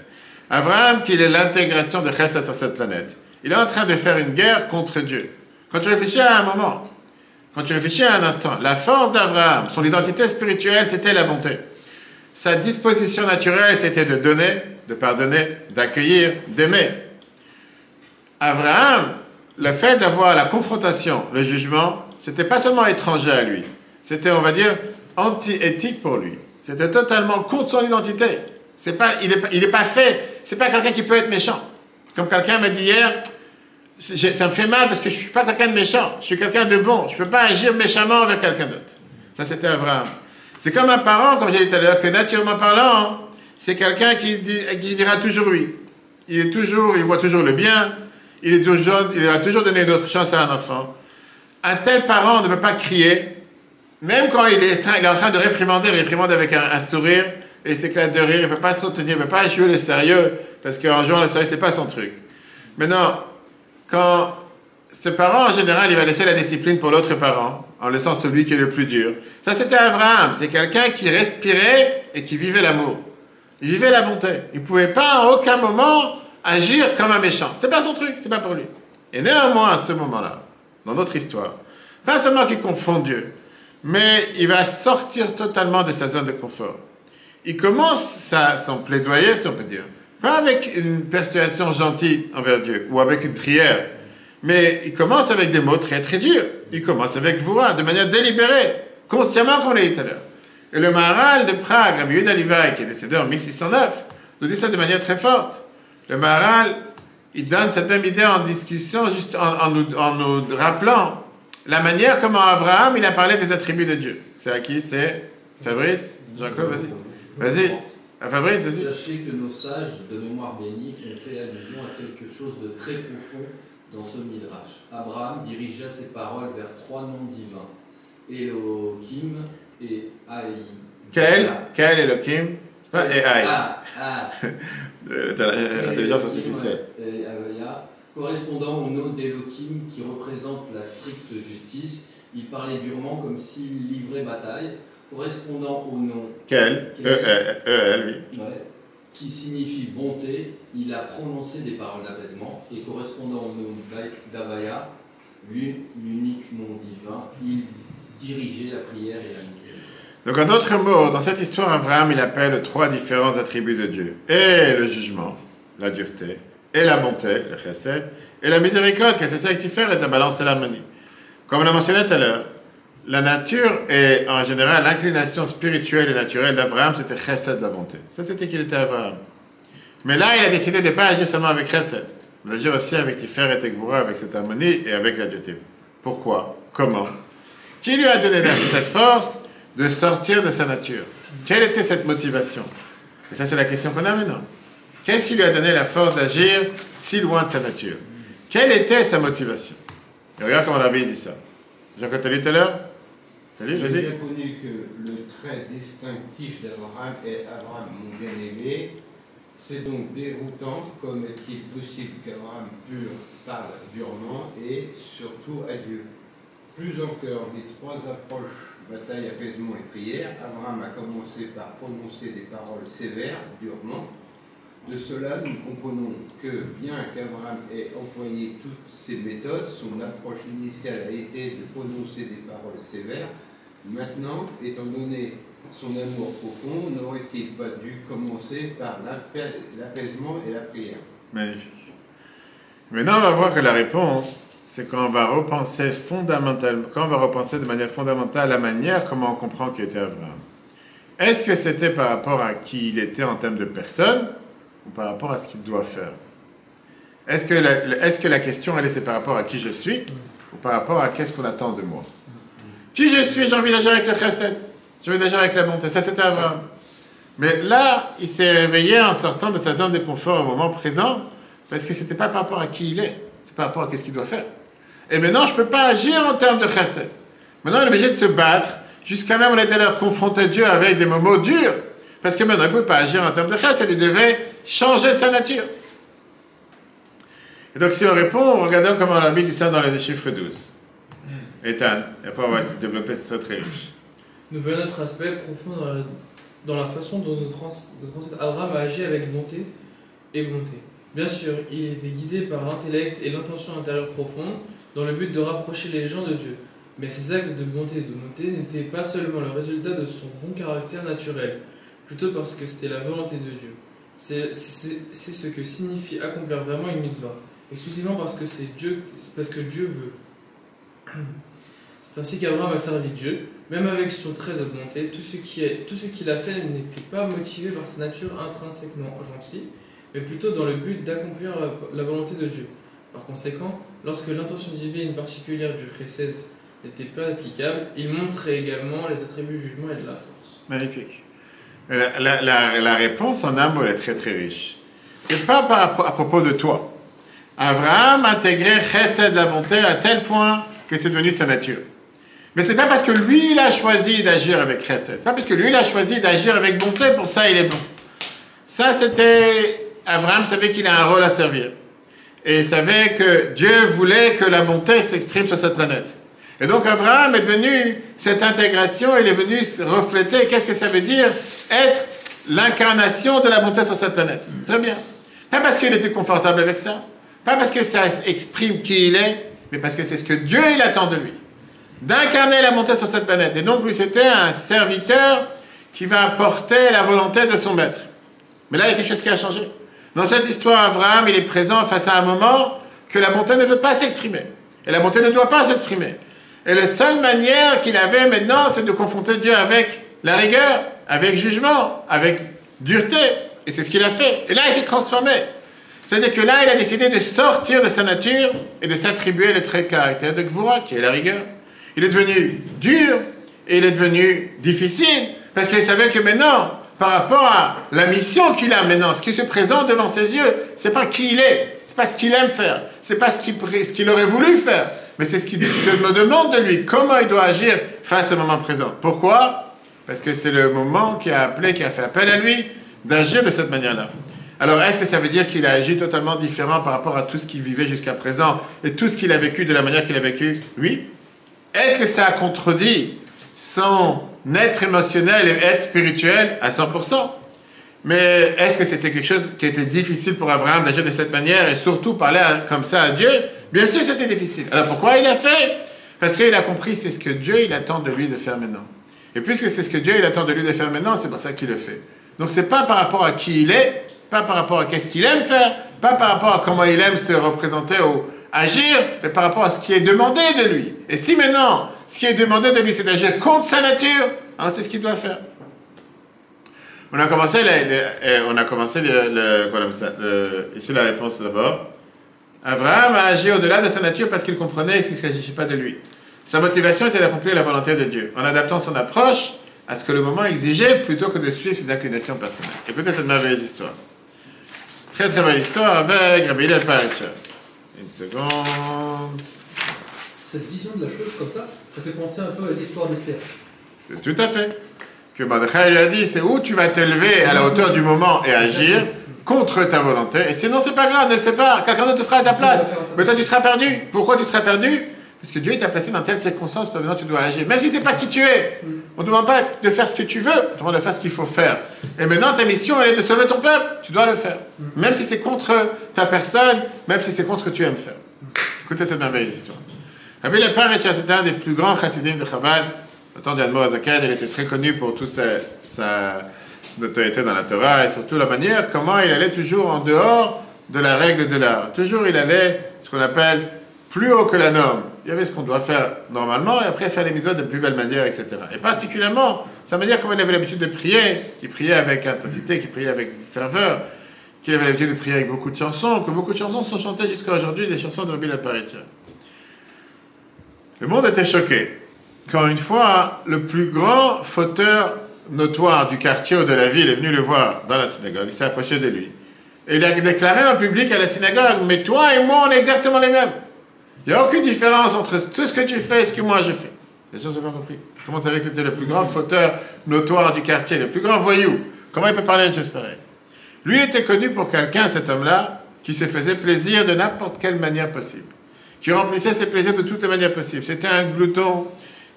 Abraham qui est l'intégration de chesed sur cette planète. Il est en train de faire une guerre contre Dieu. Quand tu réfléchis à un moment, quand tu réfléchis à un instant, la force d'Abraham, son identité spirituelle, c'était la bonté. Sa disposition naturelle, c'était de donner, de pardonner, d'accueillir, d'aimer. Abraham, le fait d'avoir la confrontation, le jugement, c'était pas seulement étranger à lui. C'était, on va dire, anti-éthique pour lui. C'était totalement contre son identité. Il est pas fait. C'est pas quelqu'un qui peut être méchant. Comme quelqu'un m'a dit hier, ça me fait mal parce que je suis pas quelqu'un de méchant. Je suis quelqu'un de bon. Je peux pas agir méchamment avec quelqu'un d'autre. Ça, c'était Abraham. C'est comme un parent, comme j'ai dit tout à l'heure, que naturellement parlant, c'est quelqu'un qui dira toujours oui. Il voit toujours le bien. Il va toujours donner une autre chance à un enfant. Un tel parent ne peut pas crier, même quand il est en train de réprimander avec un sourire, et il s'éclate de rire, il ne peut pas se retenir, il ne peut pas jouer le sérieux, parce qu'en jouant le sérieux, ce n'est pas son truc. Maintenant, quand ce parent, en général, il va laisser la discipline pour l'autre parent, en laissant celui qui est le plus dur. Ça, c'était Abraham. C'est quelqu'un qui respirait et qui vivait l'amour. Il vivait la bonté. Il ne pouvait pas, à aucun moment, agir comme un méchant. C'est pas son truc, c'est pas pour lui. Et néanmoins, à ce moment-là, dans notre histoire, pas seulement qu'il confond Dieu, mais il va sortir totalement de sa zone de confort. Il commence son plaidoyer, si on peut dire, pas avec une persuasion gentille envers Dieu, ou avec une prière, mais il commence avec des mots très très durs. Il commence avec voix, de manière délibérée, consciemment, comme on l'a dit tout à l'heure. Et le Maharal de Prague, Rabbi Yehuda Levi, qui est décédé en 1609, nous dit ça de manière très forte. Le Maharal, il donne cette même idée en discussion, juste en nous rappelant la manière comment Abraham, il a parlé des attributs de Dieu. C'est à qui? C'est Fabrice? Jean-Claude, vas-y. Vas-y. Fabrice, vas-y. Sachez que nos sages de mémoire bénie ont fait allusion à quelque chose de très profond dans ce midrash. Abraham dirigea ses paroles vers trois noms divins, Elohim et Aï. Quel Elohim? C'est pas AI. L'intelligence artificielle. Et Avaya, correspondant au nom d'Elohim qui représente la stricte justice, il parlait durement comme s'il livrait bataille, correspondant au nom Quel oui. Ouais, qui signifie bonté, il a prononcé des paroles d'apaisement, et correspondant au nom d'Avaya, l'unique nom divin, il dirigeait la prière et la misère. Donc en d'autres mots, dans cette histoire, Abraham, il appelle trois différents attributs de Dieu. Et le jugement, la dureté, et la bonté, le chesed, et la miséricorde, que c'est ça qui fait et la balance et l'harmonie. Comme on l'a mentionné tout à l'heure, la nature et en général l'inclination spirituelle et naturelle d'Abraham, c'était chesed, la bonté. Ça, c'était qu'il était Abraham. Mais là, il a décidé de ne pas agir seulement avec chesed, d'agir aussi avec tiferet et gvura, avec cette harmonie et avec la dureté. Pourquoi? Comment? Qui lui a donné cette force de sortir de sa nature? Quelle était cette motivation? Et ça, c'est la question qu'on a maintenant. Qu'est-ce qui lui a donné la force d'agir si loin de sa nature? Quelle était sa motivation? Et regarde comment Rabbi dit ça. Jean-Claude, t'as lu tout à l'heure? T'as lu? J'ai Vas-y. bien connu que le trait distinctif d'Abraham est Abraham, mon bien-aimé. C'est donc déroutant, comme est-il possible qu'Abraham pur parle durement et surtout à Dieu. Plus encore, les trois approches, bataille, apaisement et prière, Abraham a commencé par prononcer des paroles sévères, durement. De cela, nous comprenons que, bien qu'Abraham ait employé toutes ces méthodes, son approche initiale a été de prononcer des paroles sévères. Maintenant, étant donné son amour profond, n'aurait-il pas dû commencer par l'apaisement et la prière? Magnifique. Maintenant, on va voir que la réponse, c'est quand on va repenser fondamentalement, quand on va repenser de manière fondamentale la manière comment on comprend qui était Abraham. Est-ce que c'était par rapport à qui il était en termes de personne ou par rapport à ce qu'il doit faire? Est-ce que la question, elle est, c'est par rapport à qui je suis ou par rapport à qu'est-ce qu'on attend de moi? Qui je suis, j'ai envie d'agir avec le chesed. J'ai envie d'agir avec la bonté. Ça, c'était Abraham. Mais là, il s'est réveillé en sortant de sa zone de confort au moment présent, parce que ce n'était pas par rapport à qui il est, c'est par rapport à ce qu'il doit faire. Et maintenant, je ne peux pas agir en termes de chesed. Maintenant, on est obligé de se battre, jusqu'à même on est allé confronter Dieu avec des mots durs, parce que maintenant, il ne peut pas agir en termes de chesed, il devait changer sa nature. Et donc, si on répond, regardons comment la Bible dit ça dans les chiffres 12. Ethan, et après on va se développer, c'est très très riche. Nous voyons notre aspect profond dans la façon dont notre ancêtre Abraham a agi avec bonté et bonté. Bien sûr, il était guidé par l'intellect et l'intention intérieure profonde dans le but de rapprocher les gens de Dieu. Mais ces actes de bonté et de bonté n'étaient pas seulement le résultat de son bon caractère naturel, plutôt parce que c'était la volonté de Dieu. C'est ce que signifie accomplir vraiment une mitzvah, exclusivement parce que Dieu veut. C'est ainsi qu'Abraham a servi Dieu, même avec son trait de bonté. Tout ce qu'il a fait n'était pas motivé par sa nature intrinsèquement gentille, mais plutôt dans le but d'accomplir la volonté de Dieu. Par conséquent, lorsque l'intention divine particulière du chesed n'était pas applicable, il montrait également les attributs du jugement et de la force. Magnifique. La réponse en un mot, elle est très très riche. C'est pas à propos de toi. Abraham intégrait chesed, la bonté, à tel point que c'est devenu sa nature. Mais c'est pas parce que lui, il a choisi d'agir avec chesed. C'est pas parce que lui, il a choisi d'agir avec bonté, pour ça, il est bon. Ça, c'était... Abraham savait qu'il a un rôle à servir. Et il savait que Dieu voulait que la bonté s'exprime sur cette planète. Et donc, Abraham est devenu cette intégration, il est venu refléter, qu'est-ce que ça veut dire être l'incarnation de la bonté sur cette planète. Très bien. Pas parce qu'il était confortable avec ça, pas parce que ça exprime qui il est, mais parce que c'est ce que Dieu, il attend de lui. D'incarner la bonté sur cette planète. Et donc, lui, c'était un serviteur qui va apporter la volonté de son maître. Mais là, il y a quelque chose qui a changé. Dans cette histoire, Abraham, il est présent face à un moment que la bonté ne peut pas s'exprimer. Et la bonté ne doit pas s'exprimer. Et la seule manière qu'il avait maintenant, c'est de confronter Dieu avec la rigueur, avec jugement, avec dureté. Et c'est ce qu'il a fait. Et là, il s'est transformé. C'est-à-dire que là, il a décidé de sortir de sa nature et de s'attribuer le trait de caractère de Gvura, qui est la rigueur. Il est devenu dur et il est devenu difficile parce qu'il savait que maintenant, par rapport à la mission qu'il a maintenant, ce qui se présente devant ses yeux, c'est pas qui il est, c'est pas ce qu'il aime faire, c'est pas ce qu'il aurait voulu faire, mais c'est ce qu'il me demande de lui, comment il doit agir face au moment présent. Pourquoi? Parce que c'est le moment qui a fait appel à lui d'agir de cette manière-là. Alors, est-ce que ça veut dire qu'il a agi totalement différent par rapport à tout ce qu'il vivait jusqu'à présent et tout ce qu'il a vécu de la manière qu'il a vécu? Oui. Est-ce que ça a contredit son être émotionnel et être spirituel à 100%? Mais est-ce que c'était quelque chose qui était difficile pour Abraham d'agir de cette manière et surtout parler comme ça à Dieu? Bien sûr, c'était difficile. Alors pourquoi il a fait? Parce qu'il a compris c'est ce que Dieu il attend de lui de faire maintenant. Et puisque c'est ce que Dieu il attend de lui de faire maintenant, c'est pour ça qu'il le fait. Donc c'est pas par rapport à qui il est, pas par rapport à qu'est-ce qu'il aime faire, pas par rapport à comment il aime se représenter ou agir, mais par rapport à ce qui est demandé de lui. Et si maintenant, ce qui est demandé de lui, c'est d'agir contre sa nature, alors c'est ce qu'il doit faire. On a commencé ici la réponse d'abord. Abraham a agi au-delà de sa nature parce qu'il comprenait qu'il ne s'agissait pas de lui. Sa motivation était d'accomplir la volonté de Dieu, en adaptant son approche à ce que le moment exigeait plutôt que de suivre ses inclinations personnelles. Écoutez cette merveilleuse histoire. Très très belle histoire avec Rabbi Hillel Paritcher. Une seconde. Cette vision de la chose comme ça fait penser un peu à l'histoire d'Esther. Tout à fait. Que Mordechai lui a dit, c'est où tu vas t'élever à la hauteur du moment et agir contre ta volonté. Et sinon, c'est pas grave, ne le fais pas. Quelqu'un d'autre te fera à ta place. Mais toi, tu seras perdu. Pourquoi tu seras perdu? Parce que Dieu t'a placé dans telle circonstance, que maintenant tu dois agir. Même si c'est pas qui tu es. On ne demande pas de faire ce que tu veux, on te demande de faire ce qu'il faut faire. Et maintenant, ta mission, elle est de sauver ton peuple. Tu dois le faire. Même si c'est contre ta personne, même si c'est contre ce que tu aimes faire. Écoutez cette merveilleuse histoire. Rabbi Hillel Paritcher, c'était un des plus grands chassidim de Chabad. Au temps d'Admo Azaken, il était très connu pour toute sa notoriété dans la Torah et surtout la manière comment il allait toujours en dehors de la règle de l'art. Toujours il allait ce qu'on appelle plus haut que la norme. Il y avait ce qu'on doit faire normalement et après faire les mitzvot de plus belle manière, etc. Et particulièrement, sa manière comme il avait l'habitude de prier, qu'il priait avec intensité, qu'il priait avec ferveur, qu'il avait l'habitude de prier avec beaucoup de chansons, que beaucoup de chansons sont chantées jusqu'à aujourd'hui, des chansons de Rabbi Hillel Paritcher. Le monde était choqué. quand une fois, le plus grand fauteur notoire du quartier ou de la ville est venu le voir dans la synagogue, il s'est approché de lui. Et il a déclaré en public à la synagogue, mais toi et moi, on est exactement les mêmes. Il n'y a aucune différence entre tout ce que tu fais et ce que moi je fais. Les gens n'ont pas compris. Comment savait que c'était le plus grand fauteur notoire du quartier, le plus grand voyou? Comment il peut parler d'une chose pareille? Lui, il était connu pour quelqu'un, cet homme-là, qui se faisait plaisir de n'importe quelle manière possible, qui remplissait ses plaisirs de toutes les manières possibles. C'était un glouton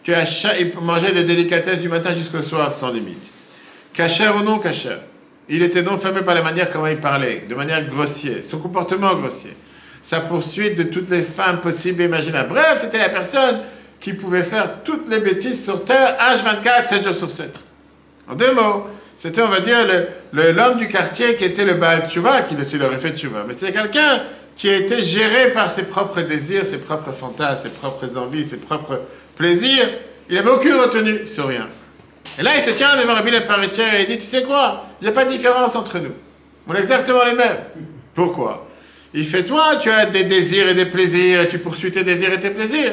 qui il mangeait des délicatesses du matin jusqu'au soir sans limite. Kasher ou non kasher. Il était non fameux par la manière comment il parlait, de manière grossière, son comportement grossier, sa poursuite de toutes les femmes possibles et imaginables. Bref, c'était la personne qui pouvait faire toutes les bêtises sur terre, H24, 7 jours sur 7. En deux mots, c'était, on va dire, l'homme du quartier qui était le Baal Tshuva, qui aussi l'aurait fait Tshuva. Mais c'est quelqu'un qui a été géré par ses propres désirs, ses propres fantasmes, ses propres envies, ses propres plaisirs. Il n'avait aucune retenue sur rien. Et là, il se tient devant Rabbi Leparicher et il dit, tu sais quoi, il n'y a pas de différence entre nous. On est exactement les mêmes. Pourquoi? Il fait, toi, tu as des désirs et des plaisirs, et tu poursuis tes désirs et tes plaisirs.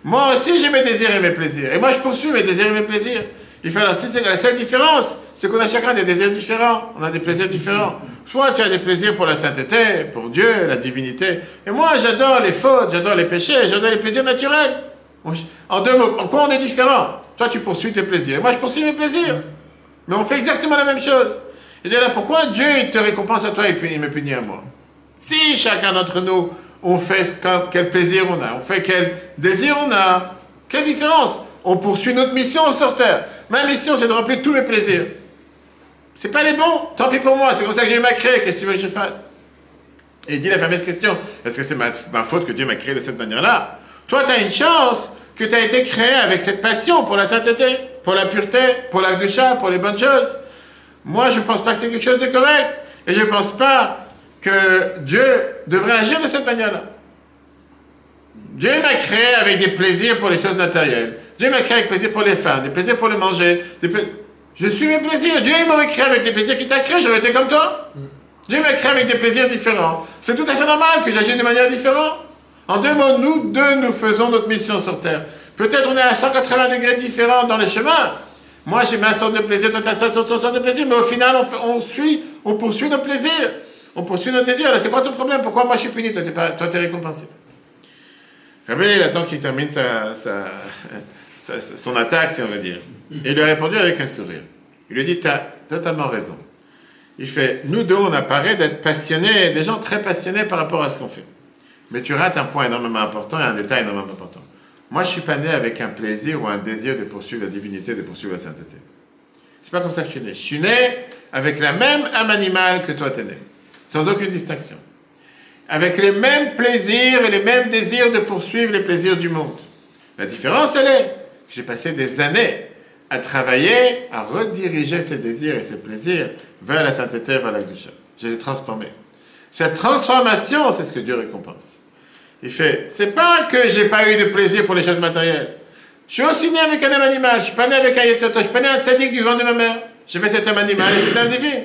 Moi aussi, j'ai mes désirs et mes plaisirs. Et moi, je poursuis mes désirs et mes plaisirs. Il fait, alors, si c'est la seule différence, c'est qu'on a chacun des désirs différents. On a des plaisirs différents. Soit tu as des plaisirs pour la sainteté, pour Dieu, la divinité. Et moi, j'adore les fautes, j'adore les péchés, j'adore les plaisirs naturels. En deux mots, en quoi on est différents? Toi, tu poursuis tes plaisirs. Moi, je poursuis mes plaisirs. Mais on fait exactement la même chose. Et là, pourquoi Dieu, il te récompense à toi et il me punit à moi? Si chacun d'entre nous, on fait quel plaisir on a, on fait quel désir on a, quelle différence? On poursuit notre mission sur terre. Ma mission, c'est de remplir tous mes plaisirs. C'est pas les bons, tant pis pour moi, c'est comme ça que Dieu m'a créé, qu'est-ce que tu veux que je fasse? Et il dit la fameuse question, est-ce que c'est ma faute que Dieu m'a créé de cette manière-là? Toi, tu as une chance que tu as été créé avec cette passion pour la sainteté, pour la pureté, pour la doucha, pour les bonnes choses. Moi, je ne pense pas que c'est quelque chose de correct. Et je ne pense pas que Dieu devrait agir de cette manière-là. Dieu m'a créé avec des plaisirs pour les choses matérielles. Dieu m'a créé avec plaisir pour les femmes, des plaisirs pour le manger. Je suis mes plaisirs. Dieu m'aurait créé avec les plaisirs qu'il t'a créé, j'aurais été comme toi. Dieu m'a créé avec des plaisirs différents. C'est tout à fait normal que j'agisse de manière différente. En deux mots, nous deux, nous faisons notre mission sur Terre. Peut-être on est à 180 degrés différents dans les chemins. Moi, j'ai ma sorte de plaisir, toi, tu as sorte de plaisir, mais au final, on poursuit nos plaisirs. On poursuit nos désirs. Là, c'est quoi ton problème? Pourquoi moi, je suis puni? Toi, t'es récompensé. Rabbi, il attend qu'il termine son attaque, si on veut dire. Et il lui a répondu avec un sourire. Il lui dit, tu as totalement raison. Il fait, nous deux, on apparaît d'être passionnés, des gens très passionnés par rapport à ce qu'on fait. Mais tu rates un point énormément important et un détail énormément important. Moi, je ne suis pas né avec un plaisir ou un désir de poursuivre la divinité, de poursuivre la sainteté. C'est pas comme ça que je suis né. Je suis né avec la même âme animale que toi, tu es né. Sans aucune distinction. Avec les mêmes plaisirs et les mêmes désirs de poursuivre les plaisirs du monde. La différence, elle est que j'ai passé des années à travailler, à rediriger ces désirs et ces plaisirs vers la sainteté, vers la doucha. Je les ai transformés. Cette transformation, c'est ce que Dieu récompense. Il fait, c'est pas que j'ai pas eu de plaisir pour les choses matérielles. Je suis aussi né avec un âme animal. Je suis pas né avec un yetzato. Je suis pas né un tzaddik du ventre de ma mère. J'ai fait cet âme animal et cette âme divine.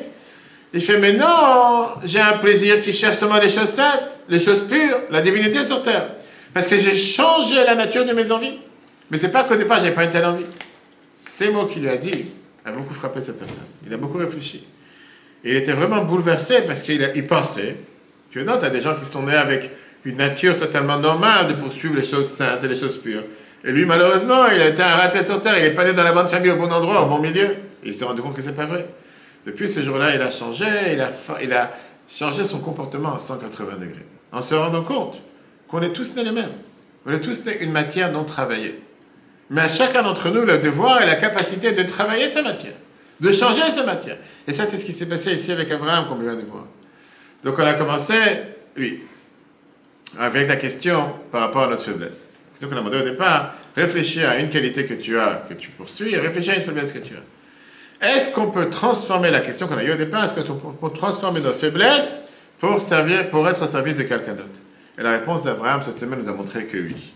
Il fait, mais non, j'ai un plaisir qui cherche seulement les choses saintes, les choses pures, la divinité sur terre. Parce que j'ai changé la nature de mes envies. Mais c'est pas qu'au départ, j'avais pas une telle envie. Ces mots qu'il lui a dit a beaucoup frappé cette personne. Il a beaucoup réfléchi. Et il était vraiment bouleversé parce qu'il pensait, tu vois, tu as des gens qui sont nés avec une nature totalement normale de poursuivre les choses saintes et les choses pures. Et lui, malheureusement, il a été un raté sur terre, il n'est pas né dans la bonne famille, au bon endroit, au bon milieu. Et il s'est rendu compte que c'est pas vrai. Depuis ce jour-là, il a changé, il a changé son comportement à 180 degrés. En se rendant compte qu'on est tous nés les mêmes. On est tous nés une matière non travaillée. Mais à chacun d'entre nous, le devoir et la capacité de travailler sa matière, de changer sa matière. Et ça, c'est ce qui s'est passé ici avec Abraham, qu'on vient de voir. Donc on a commencé, oui, avec la question par rapport à notre faiblesse. La question qu'on a demandé au départ, réfléchir à une qualité que tu as, que tu poursuis, et réfléchir à une faiblesse que tu as. Est-ce qu'on peut transformer la question qu'on a eue au départ, est-ce qu'on peut transformer notre faiblesse pour être au service de quelqu'un d'autre? Et la réponse d'Abraham cette semaine nous a montré que oui.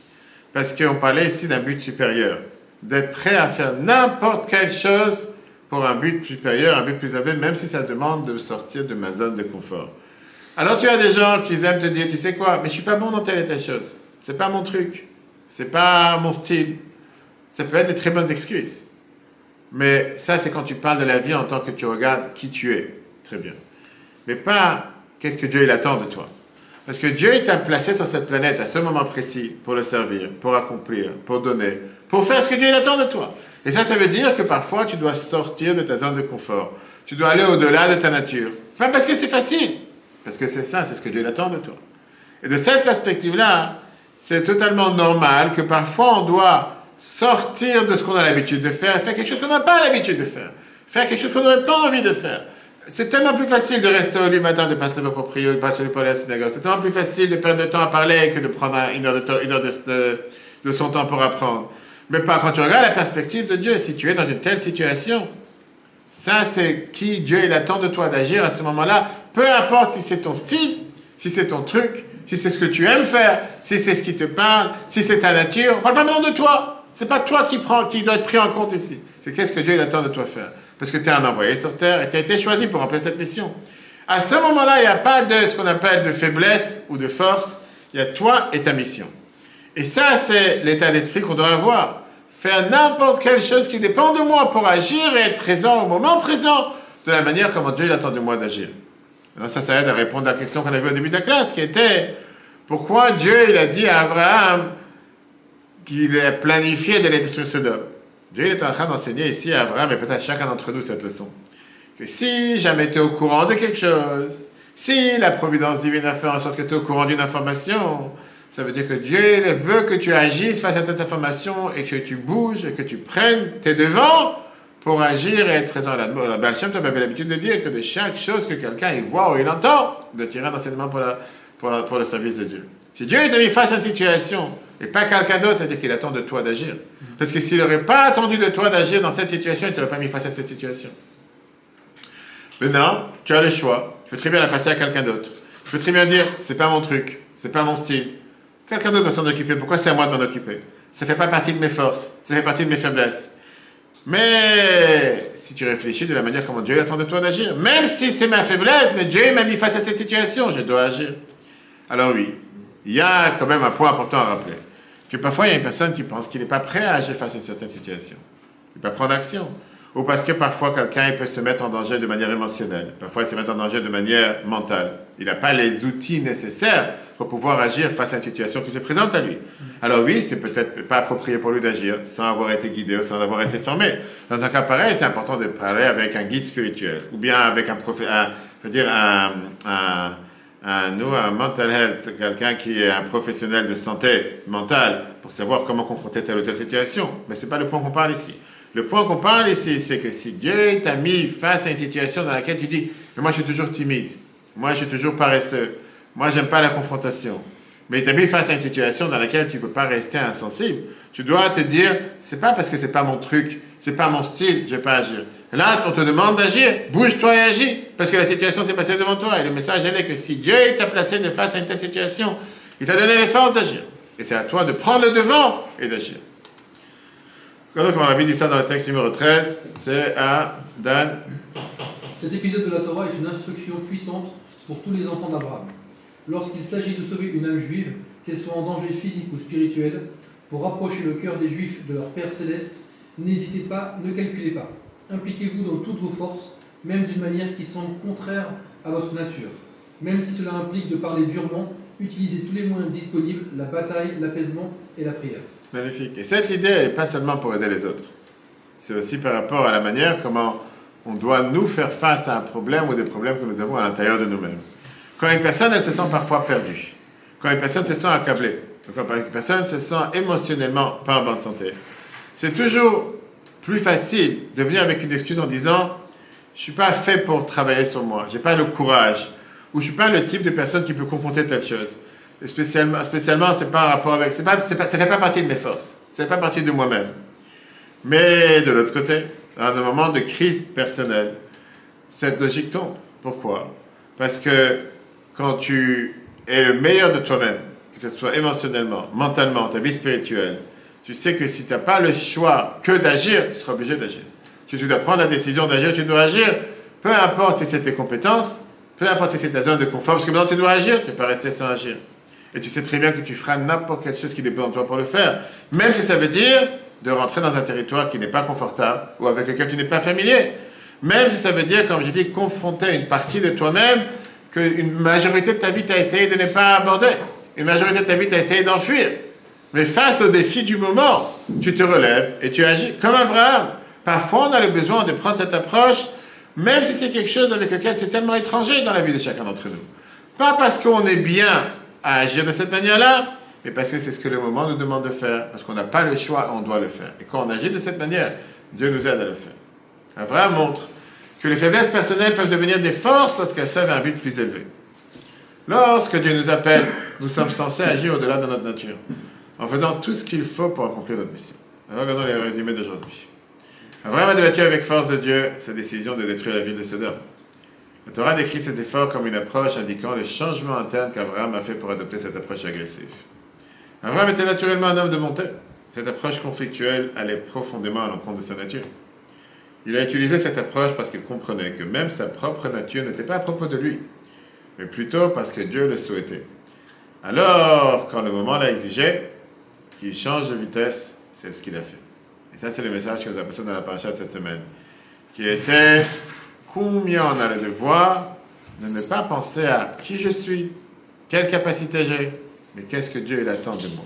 Parce qu'on parlait ici d'un but supérieur, d'être prêt à faire n'importe quelle chose pour un but supérieur, un but plus élevé, même si ça demande de sortir de ma zone de confort. Alors tu as des gens qui aiment te dire, tu sais quoi, mais je suis pas bon dans telle et telle chose. C'est pas mon truc. C'est pas mon style. ça peut être des très bonnes excuses. Mais ça, c'est quand tu parles de la vie en tant que tu regardes qui tu es. Très bien. Mais pas qu'est-ce que Dieu il attend de toi. Parce que Dieu il t'a placé sur cette planète à ce moment précis pour le servir, pour accomplir, pour donner, pour faire ce que Dieu il attend de toi. Et ça veut dire que parfois tu dois sortir de ta zone de confort. Tu dois aller au-delà de ta nature. Pas parce que c'est facile, parce que c'est ça, c'est ce que Dieu il attend de toi. Et de cette perspective-là, c'est totalement normal que parfois on doit sortir de ce qu'on a l'habitude de faire, faire quelque chose qu'on n'a pas l'habitude de faire, faire quelque chose qu'on n'aurait pas envie de faire. C'est tellement plus facile de rester au lit matin, de passer vos prières, de passer pour la synagogue. C'est tellement plus facile de perdre du temps à parler que de prendre une heure de son temps pour apprendre. Mais pas quand tu regardes la perspective de Dieu, si tu es dans une telle situation, ça c'est qui Dieu il attend de toi d'agir à ce moment-là, peu importe si c'est ton style, si c'est ton truc, si c'est ce que tu aimes faire, si c'est ce qui te parle, si c'est ta nature. On ne parle pas maintenant de toi. C'est pas toi qui doit être pris en compte ici. C'est qu'est-ce que Dieu il attend de toi faire. Parce que tu es un envoyé sur terre et tu as été choisi pour remplir cette mission. À ce moment-là, il n'y a pas de ce qu'on appelle de faiblesse ou de force. Il y a toi et ta mission. Et ça, c'est l'état d'esprit qu'on doit avoir. Faire n'importe quelle chose qui dépend de moi pour agir et être présent au moment présent de la manière comment Dieu il attend de moi d'agir. Alors ça aide à répondre à la question qu'on a vue au début de la classe, qui était pourquoi Dieu il a dit à Abraham qu'il a planifié d'aller détruire Sodome. Dieu il est en train d'enseigner ici à Abraham et peut-être à chacun d'entre nous cette leçon. Que si jamais tu es au courant de quelque chose, si la providence divine a fait en sorte que tu es au courant d'une information, ça veut dire que Dieu veut que tu agisses face à cette information et que tu bouges et que tu prennes tes devants pour agir et être présent. La Baal Shem Tov avait l'habitude de dire que de chaque chose que quelqu'un il voit ou il entend, de tirer un enseignement pour le service de Dieu. Si Dieu t'a mis face à une situation et pas quelqu'un d'autre, ça veut dire qu'il attend de toi d'agir. Parce que s'il n'aurait pas attendu de toi d'agir dans cette situation, il ne t'aurait pas mis face à cette situation. Maintenant, tu as le choix. Tu peux très bien la passer à quelqu'un d'autre. Tu peux très bien dire, c'est pas mon truc, c'est pas mon style. Quelqu'un d'autre doit s'en occuper. Pourquoi c'est à moi de m'en occuper? Ça ne fait pas partie de mes forces. Ça fait partie de mes faiblesses. Mais si tu réfléchis de la manière comment Dieu attend de toi d'agir, même si c'est ma faiblesse, mais Dieu m'a mis face à cette situation, je dois agir. Alors oui, il y a quand même un point important à rappeler. Que parfois il y a une personne qui pense qu'il n'est pas prêt à agir face à une certaine situation. Il ne peut pas prendre action. Ou parce que parfois quelqu'un il peut se mettre en danger de manière émotionnelle. Parfois il se met en danger de manière mentale. Il n'a pas les outils nécessaires pour pouvoir agir face à une situation qui se présente à lui. Alors oui, c'est peut-être pas approprié pour lui d'agir sans avoir été guidé ou sans avoir été formé. Dans un cas pareil, c'est important de parler avec un guide spirituel ou bien avec un mental health, quelqu'un qui est un professionnel de santé mentale pour savoir comment confronter telle ou telle situation. Mais ce n'est pas le point qu'on parle ici. Le point qu'on parle ici, c'est que si Dieu t'a mis face à une situation dans laquelle tu dis « Mais moi, je suis toujours timide. Moi, je suis toujours paresseux. Moi, j'aime pas la confrontation. » Mais il t'a mis face à une situation dans laquelle tu ne peux pas rester insensible. Tu dois te dire « C'est pas parce que c'est pas mon truc, c'est pas mon style, je vais pas agir. » Là, on te demande d'agir. Bouge-toi et agis. Parce que la situation s'est passée devant toi. Et le message, elle est que si Dieu t'a placé de face à une telle situation, il t'a donné les forces d'agir. Et c'est à toi de prendre le devant et d'agir. Comme on l'a dit ça dans le texte numéro 13, c'est à Dan. Cet épisode de la Torah est une instruction puissante pour tous les enfants d'Abraham. Lorsqu'il s'agit de sauver une âme juive, qu'elle soit en danger physique ou spirituel, pour rapprocher le cœur des Juifs de leur Père Céleste, n'hésitez pas, ne calculez pas. Impliquez-vous dans toutes vos forces, même d'une manière qui semble contraire à votre nature. Même si cela implique de parler durement, utilisez tous les moyens disponibles, la bataille, l'apaisement et la prière. Magnifique. Et cette idée, elle n'est pas seulement pour aider les autres. C'est aussi par rapport à la manière comment on doit nous faire face à un problème ou des problèmes que nous avons à l'intérieur de nous-mêmes. Quand une personne, elle se sent parfois perdue, quand une personne se sent accablée, quand une personne se sent émotionnellement pas en bonne santé, c'est toujours plus facile de venir avec une excuse en disant « Je ne suis pas fait pour travailler sur moi, je n'ai pas le courage » ou « Je ne suis pas le type de personne qui peut confronter telle chose ». Spécialement, c'est pas en rapport avec... ça fait pas partie de mes forces. Ça fait pas partie de moi-même. Mais de l'autre côté, dans un moment de crise personnelle, cette logique tombe. Pourquoi? Parce que quand tu es le meilleur de toi-même, que ce soit émotionnellement, mentalement, ta vie spirituelle, tu sais que si tu n'as pas le choix que d'agir, tu seras obligé d'agir. Si tu dois prendre la décision d'agir, tu dois agir. Peu importe si c'est tes compétences, peu importe si c'est ta zone de confort, parce que maintenant tu dois agir, tu ne peux pas rester sans agir. Et tu sais très bien que tu feras n'importe quelle chose qui dépend de toi pour le faire. Même si ça veut dire de rentrer dans un territoire qui n'est pas confortable ou avec lequel tu n'es pas familier. Même si ça veut dire, comme j'ai dit, confronter une partie de toi-même qu'une majorité de ta vie t'a essayé de ne pas aborder. Une majorité de ta vie t'a essayé d'enfuir. Mais face au défi du moment, tu te relèves et tu agis comme Abraham. Parfois, on a le besoin de prendre cette approche, même si c'est quelque chose avec lequel c'est tellement étranger dans la vie de chacun d'entre nous. Pas parce qu'on est bien à agir de cette manière-là, mais parce que c'est ce que le moment nous demande de faire, parce qu'on n'a pas le choix, on doit le faire. Et quand on agit de cette manière, Dieu nous aide à le faire. Abraham montre que les faiblesses personnelles peuvent devenir des forces lorsqu'elles servent à un but plus élevé. Lorsque Dieu nous appelle, nous sommes censés agir au-delà de notre nature, en faisant tout ce qu'il faut pour accomplir notre mission. Alors regardons les résumés d'aujourd'hui. Abraham a débattu avec force de Dieu sa décision de détruire la ville de Sodome. La Torah décrit ses efforts comme une approche indiquant les changements internes qu'Abraham a fait pour adopter cette approche agressive. Abraham était naturellement un homme de bonté. Cette approche conflictuelle allait profondément à l'encontre de sa nature. Il a utilisé cette approche parce qu'il comprenait que même sa propre nature n'était pas à propos de lui, mais plutôt parce que Dieu le souhaitait. Alors, quand le moment l'a exigé, qu'il change de vitesse, c'est ce qu'il a fait. Et ça, c'est le message que nous apprenons dans la paracha de cette semaine, qui était combien on a le devoir de ne pas penser à qui je suis, quelle capacité j'ai, mais qu'est-ce que Dieu il attend de moi.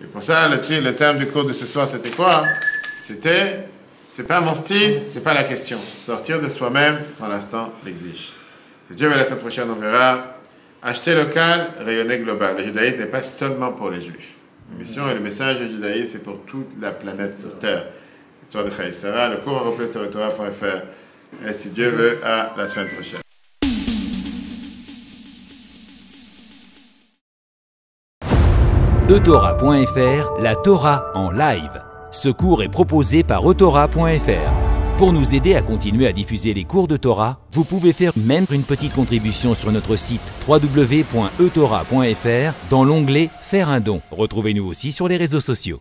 Et pour ça, le terme du cours de ce soir, c'était quoi? C'était, c'est pas mon style, c'est pas la question. Sortir de soi-même quand l'instant l'exige. Si Dieu veut la semaine prochaine, on verra. Acheter local, rayonner global. Le judaïsme n'est pas seulement pour les juifs. La mission et le message du judaïsme, c'est pour toute la planète sur Terre. L'histoire de Chayei Sarah, le cours en replay sur etorah.fr. Et si Dieu veut, à la semaine prochaine. etorah.fr, la Torah en live. Ce cours est proposé par etorah.fr. Pour nous aider à continuer à diffuser les cours de Torah, vous pouvez faire même une petite contribution sur notre site www.etorah.fr dans l'onglet « Faire un don ». Retrouvez-nous aussi sur les réseaux sociaux.